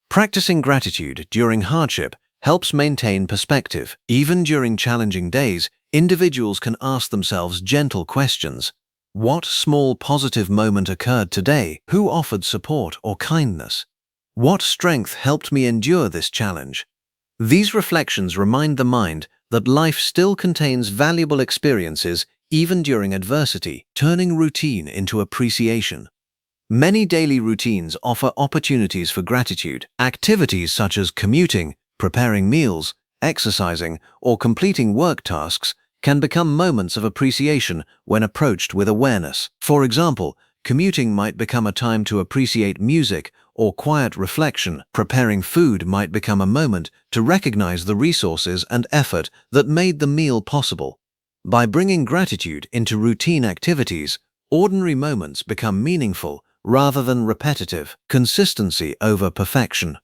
Practicing gratitude during hardship helps maintain perspective. Even during challenging days, individuals can ask themselves gentle questions. What small positive moment occurred today? Who offered support or kindness? What strength helped me endure this challenge? These reflections remind the mind that life still contains valuable experiences even during adversity, turning routine into appreciation. Many daily routines offer opportunities for gratitude. Activities such as commuting, preparing meals, exercising, or completing work tasks can become moments of appreciation when approached with awareness. For example, commuting might become a time to appreciate music or quiet reflection. Preparing food might become a moment to recognize the resources and effort that made the meal possible. By bringing gratitude into routine activities, ordinary moments become meaningful rather than repetitive. Consistency over perfection.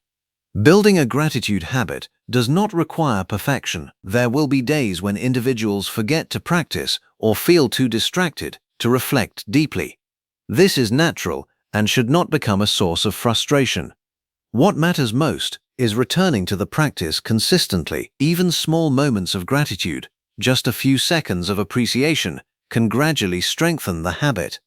Building a gratitude habit does not require perfection. There will be days when individuals forget to practice or feel too distracted to reflect deeply. This is natural and should not become a source of frustration. What matters most is returning to the practice consistently. Even small moments of gratitude, just a few seconds of appreciation, can gradually strengthen the habit.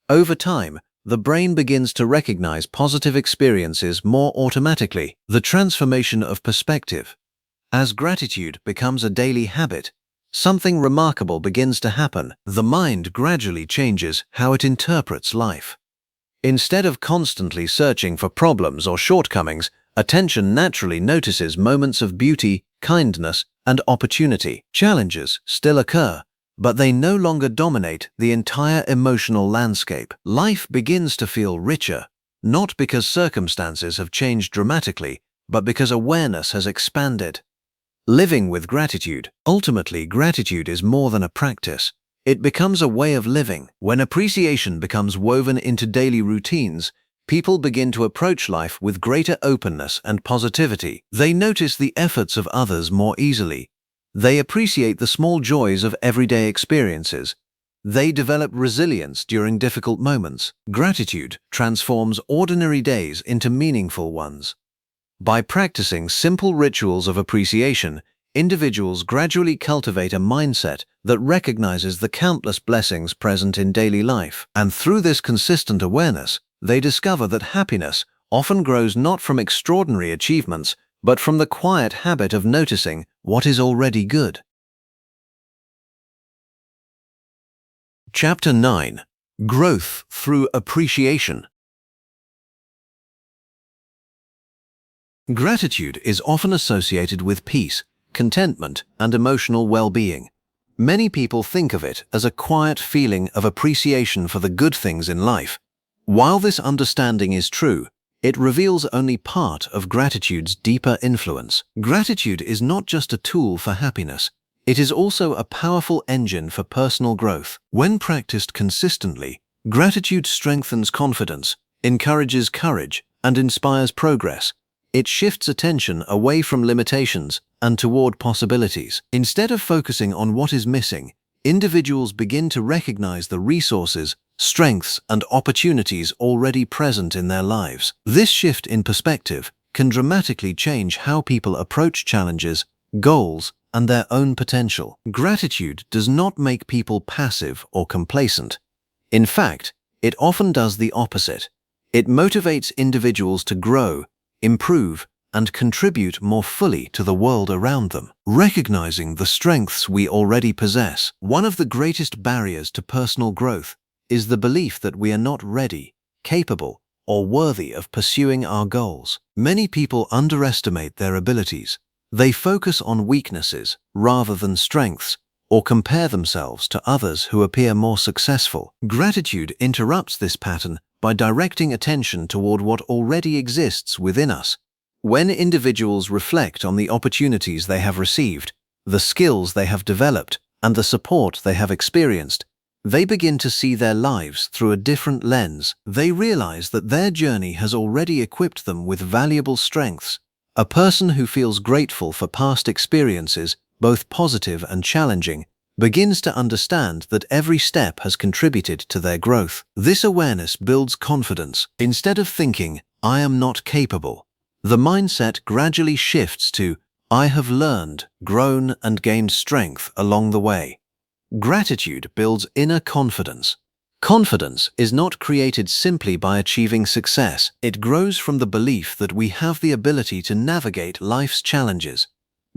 Over time, the brain begins to recognize positive experiences more automatically. The transformation of perspective. As gratitude becomes a daily habit, something remarkable begins to happen. The mind gradually changes how it interprets life. Instead of constantly searching for problems or shortcomings, attention naturally notices moments of beauty, kindness, and opportunity. Challenges still occur, but they no longer dominate the entire emotional landscape. Life begins to feel richer, not because circumstances have changed dramatically, but because awareness has expanded. Living with gratitude. Ultimately, gratitude is more than a practice. It becomes a way of living. When appreciation becomes woven into daily routines, people begin to approach life with greater openness and positivity. They notice the efforts of others more easily. They appreciate the small joys of everyday experiences. They develop resilience during difficult moments. Gratitude transforms ordinary days into meaningful ones. By practicing simple rituals of appreciation, individuals gradually cultivate a mindset that recognizes the countless blessings present in daily life. And through this consistent awareness, they discover that happiness often grows not from extraordinary achievements, but from the quiet habit of noticing what is already good. Chapter 9. Growth through Appreciation. Gratitude is often associated with peace, contentment, and emotional well-being. Many people think of it as a quiet feeling of appreciation for the good things in life. While this understanding is true, it reveals only part of gratitude's deeper influence. Gratitude is not just a tool for happiness. It is also a powerful engine for personal growth. When practiced consistently, gratitude strengthens confidence, encourages courage, and inspires progress. It shifts attention away from limitations and toward possibilities. Instead of focusing on what is missing, individuals begin to recognize the resources, strengths, and opportunities already present in their lives. This shift in perspective can dramatically change how people approach challenges, goals, and their own potential. Gratitude does not make people passive or complacent. In fact, it often does the opposite. It motivates individuals to grow, improve, and contribute more fully to the world around them. Recognizing the strengths we already possess. One of the greatest barriers to personal growth is the belief that we are not ready, capable, or worthy of pursuing our goals. Many people underestimate their abilities. They focus on weaknesses rather than strengths, or compare themselves to others who appear more successful. Gratitude interrupts this pattern by directing attention toward what already exists within us. When individuals reflect on the opportunities they have received, the skills they have developed, and the support they have experienced, they begin to see their lives through a different lens. They realize that their journey has already equipped them with valuable strengths. A person who feels grateful for past experiences, both positive and challenging, begins to understand that every step has contributed to their growth. This awareness builds confidence. Instead of thinking, "I am not capable," the mindset gradually shifts to, "I have learned, grown, and gained strength along the way." Gratitude builds inner confidence. Confidence is not created simply by achieving success. It grows from the belief that we have the ability to navigate life's challenges.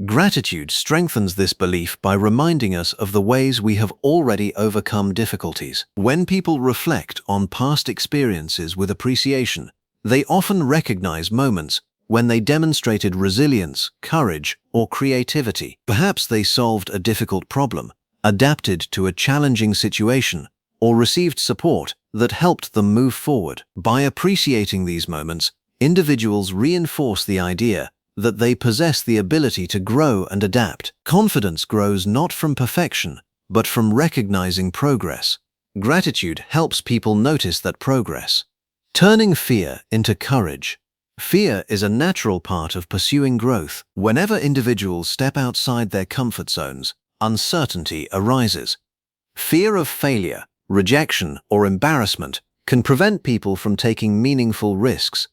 Gratitude strengthens this belief by reminding us of the ways we have already overcome difficulties. When people reflect on past experiences with appreciation, they often recognize moments when they demonstrated resilience, courage, or creativity. Perhaps they solved a difficult problem, adapted to a challenging situation, or received support that helped them move forward. By appreciating these moments, individuals reinforce the idea that they possess the ability to grow and adapt. Confidence grows not from perfection, but from recognizing progress. Gratitude helps people notice that progress. Turning fear into courage. Fear is a natural part of pursuing growth. Whenever individuals step outside their comfort zones, uncertainty arises. Fear of failure, rejection, or embarrassment can prevent people from taking meaningful risks.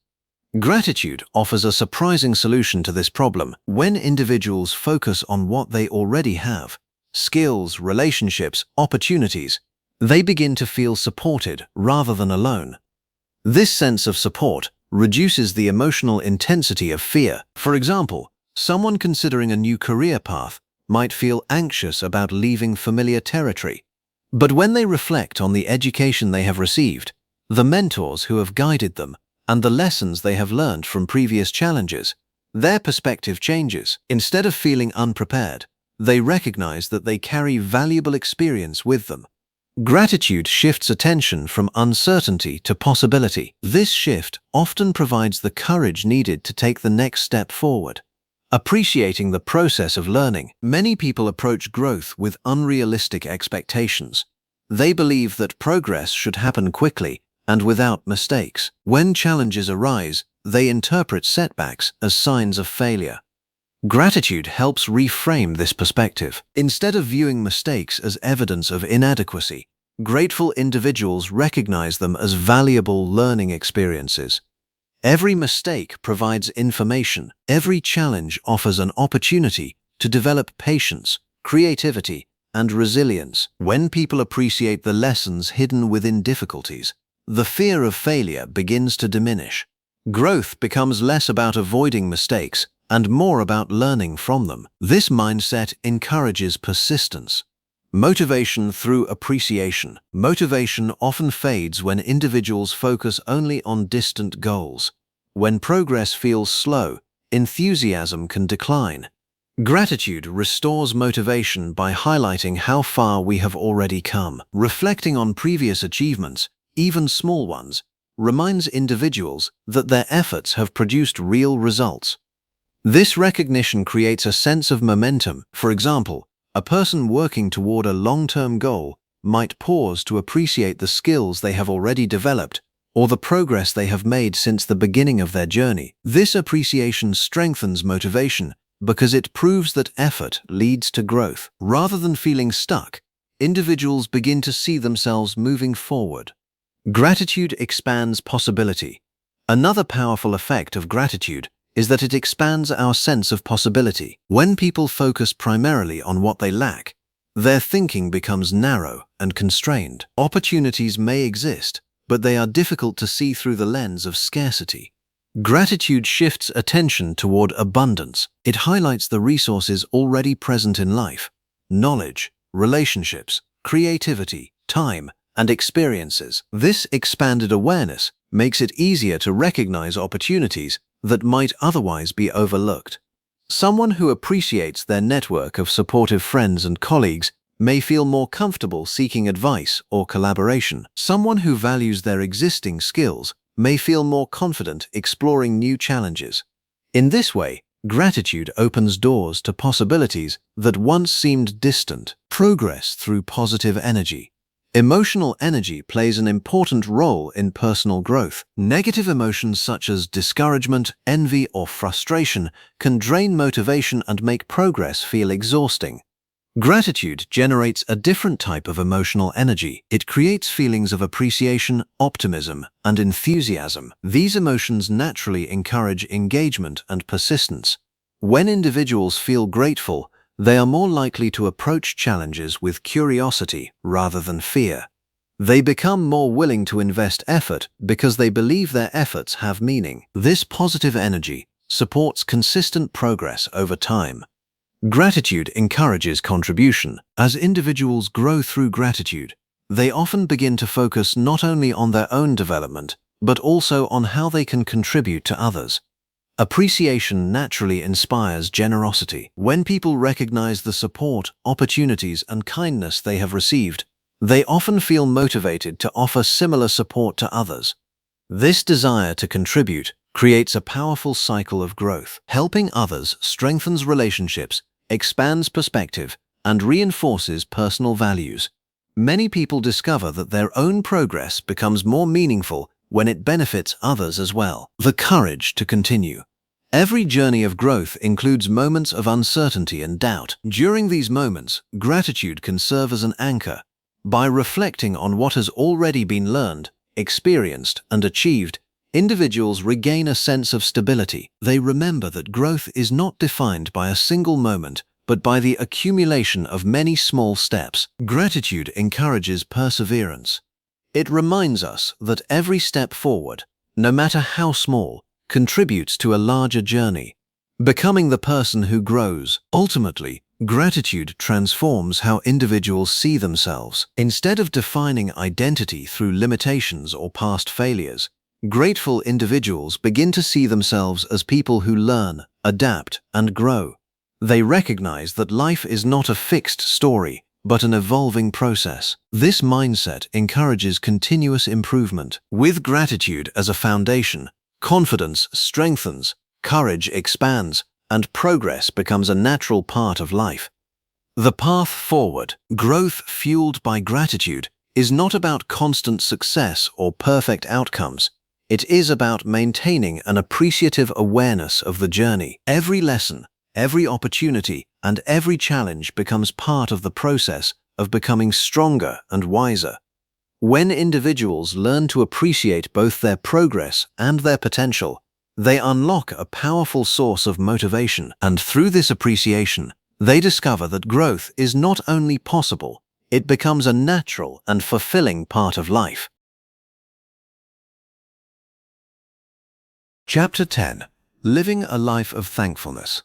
Gratitude offers a surprising solution to this problem. When individuals focus on what they already have, skills, relationships, opportunities, they begin to feel supported rather than alone. This sense of support reduces the emotional intensity of fear. For example, someone considering a new career path might feel anxious about leaving familiar territory. But when they reflect on the education they have received, the mentors who have guided them, and the lessons they have learned from previous challenges, their perspective changes. Instead of feeling unprepared, they recognize that they carry valuable experience with them. Gratitude shifts attention from uncertainty to possibility. This shift often provides the courage needed to take the next step forward. Appreciating the process of learning, many people approach growth with unrealistic expectations. They believe that progress should happen quickly and without mistakes. When challenges arise, they interpret setbacks as signs of failure. Gratitude helps reframe this perspective. Instead of viewing mistakes as evidence of inadequacy, grateful individuals recognize them as valuable learning experiences. Every mistake provides information. Every challenge offers an opportunity to develop patience, creativity, and resilience. When people appreciate the lessons hidden within difficulties, the fear of failure begins to diminish. Growth becomes less about avoiding mistakes and more about learning from them. This mindset encourages persistence. Motivation through appreciation. Motivation often fades when individuals focus only on distant goals. When progress feels slow, enthusiasm can decline. Gratitude restores motivation by highlighting how far we have already come. Reflecting on previous achievements, even small ones, reminds individuals that their efforts have produced real results. This recognition creates a sense of momentum. For example, a person working toward a long-term goal might pause to appreciate the skills they have already developed or the progress they have made since the beginning of their journey. This appreciation strengthens motivation because it proves that effort leads to growth. Rather than feeling stuck, individuals begin to see themselves moving forward. Gratitude expands possibility. Another powerful effect of gratitude is that it expands our sense of possibility. When people focus primarily on what they lack, their thinking becomes narrow and constrained. Opportunities may exist, but they are difficult to see through the lens of scarcity. Gratitude shifts attention toward abundance. It highlights the resources already present in life: knowledge, relationships, creativity, time, and experiences. This expanded awareness makes it easier to recognize opportunities that might otherwise be overlooked. Someone who appreciates their network of supportive friends and colleagues may feel more comfortable seeking advice or collaboration. Someone who values their existing skills may feel more confident exploring new challenges. In this way, gratitude opens doors to possibilities that once seemed distant. Progress through positive energy. Emotional energy plays an important role in personal growth. Negative emotions such as discouragement, envy, or frustration can drain motivation and make progress feel exhausting. Gratitude generates a different type of emotional energy. It creates feelings of appreciation, optimism, and enthusiasm. These emotions naturally encourage engagement and persistence. When individuals feel grateful, they are more likely to approach challenges with curiosity rather than fear. They become more willing to invest effort because they believe their efforts have meaning. This positive energy supports consistent progress over time. Gratitude encourages contribution. As individuals grow through gratitude, they often begin to focus not only on their own development, but also on how they can contribute to others. Appreciation naturally inspires generosity. When people recognize the support, opportunities, and kindness they have received, they often feel motivated to offer similar support to others. This desire to contribute creates a powerful cycle of growth. Helping others strengthens relationships, expands perspective, and reinforces personal values. Many people discover that their own progress becomes more meaningful when it benefits others as well. The courage to continue. Every journey of growth includes moments of uncertainty and doubt. During these moments, gratitude can serve as an anchor. By reflecting on what has already been learned, experienced, and achieved, individuals regain a sense of stability. They remember that growth is not defined by a single moment, but by the accumulation of many small steps. Gratitude encourages perseverance. It reminds us that every step forward, no matter how small, contributes to a larger journey. Becoming the person who grows. Ultimately, gratitude transforms how individuals see themselves. Instead of defining identity through limitations or past failures, grateful individuals begin to see themselves as people who learn, adapt, and grow. They recognize that life is not a fixed story, but an evolving process. This mindset encourages continuous improvement. With gratitude as a foundation, confidence strengthens, courage expands, and progress becomes a natural part of life. The path forward. Growth fueled by gratitude is not about constant success or perfect outcomes. It is about maintaining an appreciative awareness of the journey. Every lesson, every opportunity, and every challenge becomes part of the process of becoming stronger and wiser. When individuals learn to appreciate both their progress and their potential, they unlock a powerful source of motivation, and through this appreciation, they discover that growth is not only possible, it becomes a natural and fulfilling part of life. Chapter 10. Living a Life of Thankfulness.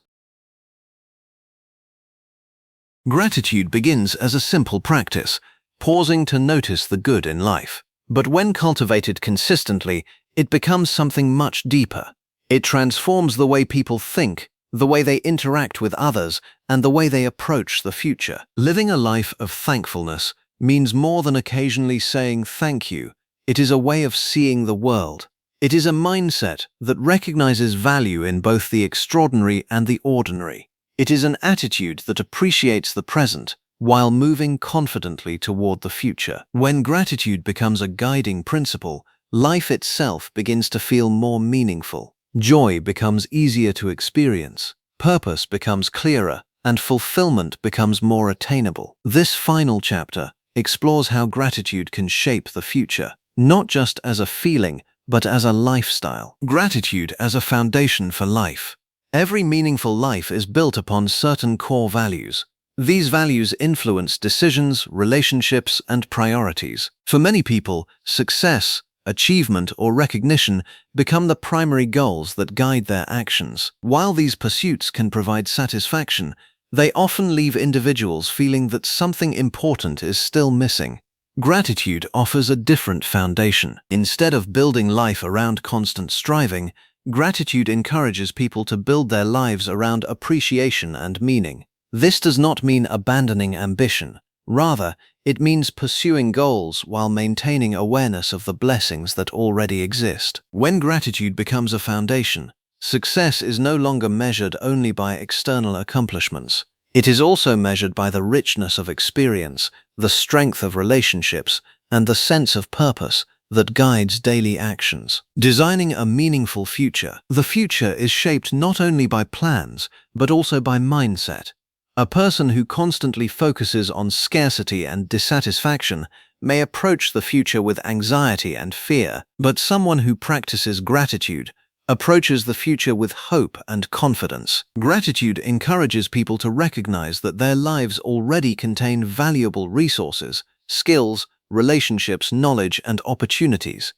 Gratitude begins as a simple practice, pausing to notice the good in life. But when cultivated consistently, it becomes something much deeper. It transforms the way people think, the way they interact with others, and the way they approach the future. Living a life of thankfulness means more than occasionally saying thank you. It is a way of seeing the world. It is a mindset that recognizes value in both the extraordinary and the ordinary. It is an attitude that appreciates the present while moving confidently toward the future. When gratitude becomes a guiding principle, life itself begins to feel more meaningful. Joy becomes easier to experience, purpose becomes clearer, and fulfillment becomes more attainable. This final chapter explores how gratitude can shape the future, not just as a feeling, but as a lifestyle. Gratitude as a foundation for life. Every meaningful life is built upon certain core values. These values influence decisions, relationships, and priorities. For many people, success, achievement, or recognition become the primary goals that guide their actions. While these pursuits can provide satisfaction, they often leave individuals feeling that something important is still missing. Gratitude offers a different foundation. Instead of building life around constant striving, gratitude encourages people to build their lives around appreciation and meaning. This does not mean abandoning ambition, Rather, it means pursuing goals while maintaining awareness of the blessings that already exist. When gratitude becomes a foundation, success is no longer measured only by external accomplishments. It is also measured by the richness of experience, the strength of relationships, and the sense of purpose that guides daily actions. Designing a meaningful future. The future is shaped not only by plans, but also by mindset. A person who constantly focuses on scarcity and dissatisfaction may approach the future with anxiety and fear, but someone who practices gratitude approaches the future with hope and confidence. Gratitude encourages people to recognize that their lives already contain valuable resources, skills, relationships, knowledge, and opportunities.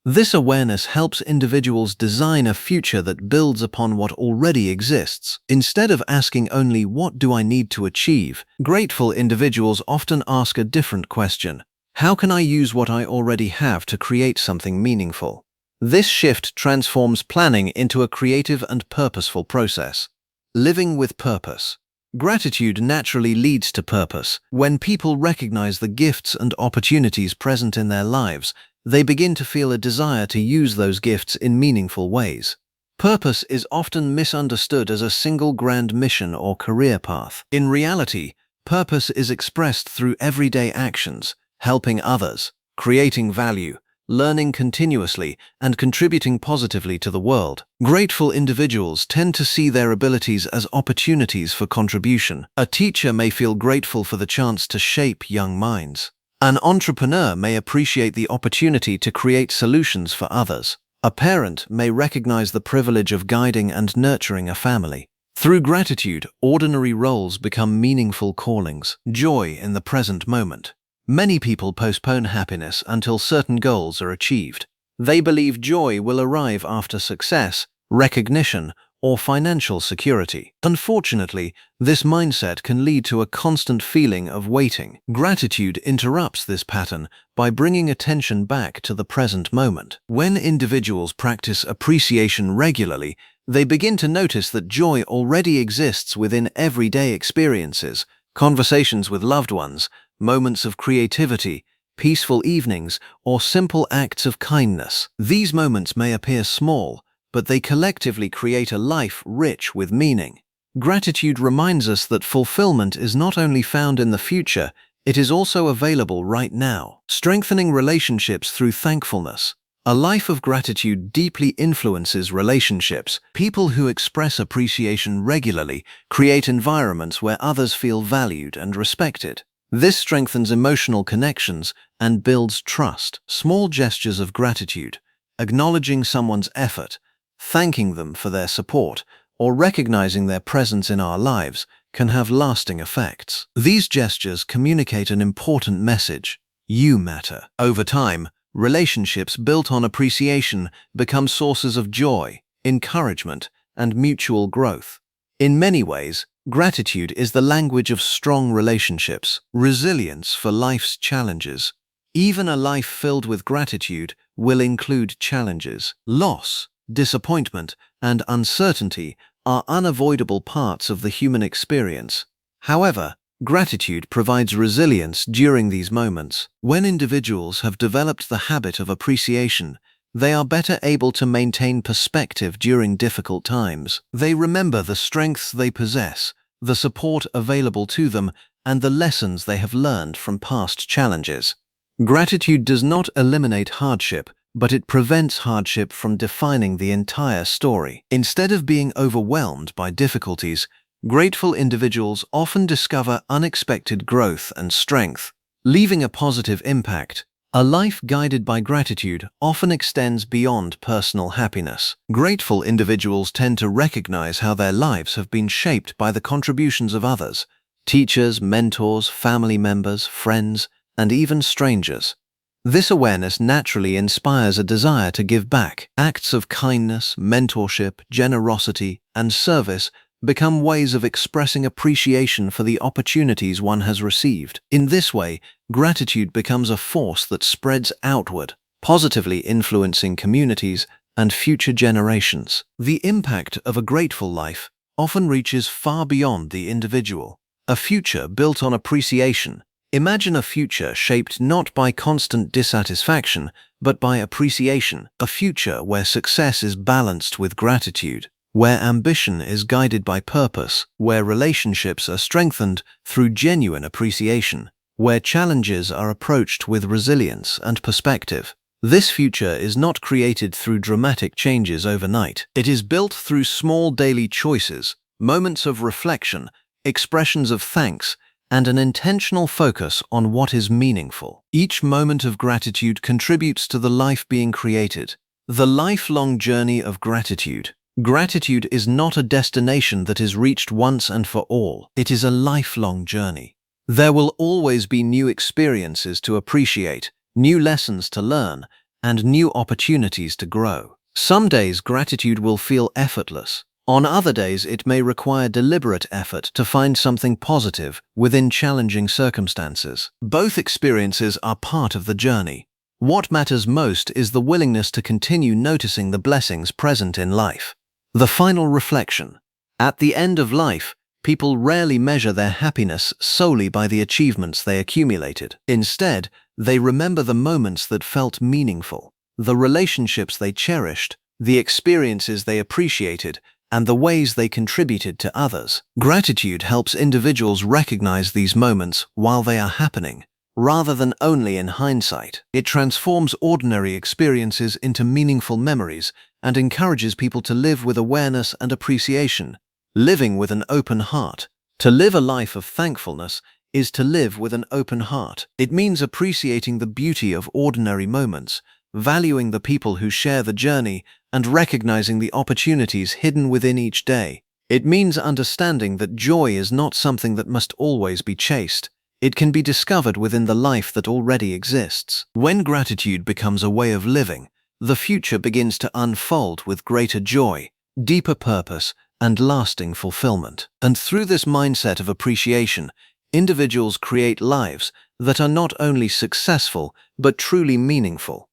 This awareness helps individuals design a future that builds upon what already exists. Instead of asking only, "What do I need to achieve?" grateful individuals often ask a different question: "How can I use what I already have to create something meaningful?" This shift transforms planning into a creative and purposeful process. Living with purpose. Gratitude naturally leads to purpose. When people recognize the gifts and opportunities present in their lives, they begin to feel a desire to use those gifts in meaningful ways. Purpose is often misunderstood as a single grand mission or career path. In reality, purpose is expressed through everyday actions, helping others, creating value, learning continuously, and contributing positively to the world. Grateful individuals tend to see their abilities as opportunities for contribution. A teacher may feel grateful for the chance to shape young minds. An entrepreneur may appreciate the opportunity to create solutions for others. A parent may recognize the privilege of guiding and nurturing a family. Through gratitude, ordinary roles become meaningful callings. Joy in the present moment. Many people postpone happiness until certain goals are achieved. They believe joy will arrive after success, recognition, or financial security. Unfortunately, this mindset can lead to a constant feeling of waiting. Gratitude interrupts this pattern by bringing attention back to the present moment. When individuals practice appreciation regularly, they begin to notice that joy already exists within everyday experiences, conversations with loved ones, moments of creativity, peaceful evenings, or simple acts of kindness. These moments may appear small, but they collectively create a life rich with meaning. Gratitude reminds us that fulfillment is not only found in the future, it is also available right now. Strengthening relationships through thankfulness. A life of gratitude deeply influences relationships. People who express appreciation regularly create environments where others feel valued and respected. This strengthens emotional connections and builds trust. Small gestures of gratitude, acknowledging someone's effort, thanking them for their support, or recognizing their presence in our lives, can have lasting effects. These gestures communicate an important message: you matter. Over time, relationships built on appreciation become sources of joy, encouragement, and mutual growth. In many ways, gratitude is the language of strong relationships, resilience for life's challenges. Even a life filled with gratitude will include challenges. Loss, disappointment, and uncertainty are unavoidable parts of the human experience. However, gratitude provides resilience during these moments. When individuals have developed the habit of appreciation, they are better able to maintain perspective during difficult times. They remember the strengths they possess, the support available to them, and the lessons they have learned from past challenges. Gratitude does not eliminate hardship, but it prevents hardship from defining the entire story. Instead of being overwhelmed by difficulties, grateful individuals often discover unexpected growth and strength, leaving a positive impact. A life guided by gratitude often extends beyond personal happiness. Grateful individuals tend to recognize how their lives have been shaped by the contributions of others: teachers, mentors, family members, friends, and even strangers. This awareness naturally inspires a desire to give back. Acts of kindness, mentorship, generosity, and service become ways of expressing appreciation for the opportunities one has received. In this way, gratitude becomes a force that spreads outward, positively influencing communities and future generations. The impact of a grateful life often reaches far beyond the individual. A future built on appreciation Imagine a future shaped not by constant dissatisfaction, but by appreciation, a future where success is balanced with gratitude, where ambition is guided by purpose, where relationships are strengthened through genuine appreciation, where challenges are approached with resilience and perspective. This future is not created through dramatic changes overnight. It is built through small daily choices, moments of reflection, expressions of thanks, and an intentional focus on what is meaningful. Each moment of gratitude contributes to the life being created. The lifelong journey of gratitude. Gratitude is not a destination that is reached once and for all. It is a lifelong journey. There will always be new experiences to appreciate, new lessons to learn, and new opportunities to grow. Some days gratitude will feel effortless. On other days it may require deliberate effort to find something positive within challenging circumstances. Both experiences are part of the journey. What matters most is the willingness to continue noticing the blessings present in life. The final reflection. At the end of life, people rarely measure their happiness solely by the achievements they accumulated. Instead, they remember the moments that felt meaningful, the relationships they cherished, the experiences they appreciated, and the ways they contributed to others. Gratitude helps individuals recognize these moments while they are happening, rather than only in hindsight. It transforms ordinary experiences into meaningful memories and encourages people to live with awareness and appreciation, living with an open heart. To live a life of thankfulness is to live with an open heart. It means appreciating the beauty of ordinary moments, valuing the people who share the journey, and recognizing the opportunities hidden within each day. It means understanding that joy is not something that must always be chased. It can be discovered within the life that already exists. When gratitude becomes a way of living, the future begins to unfold with greater joy, deeper purpose, and lasting fulfillment. And through this mindset of appreciation, individuals create lives that are not only successful, but truly meaningful.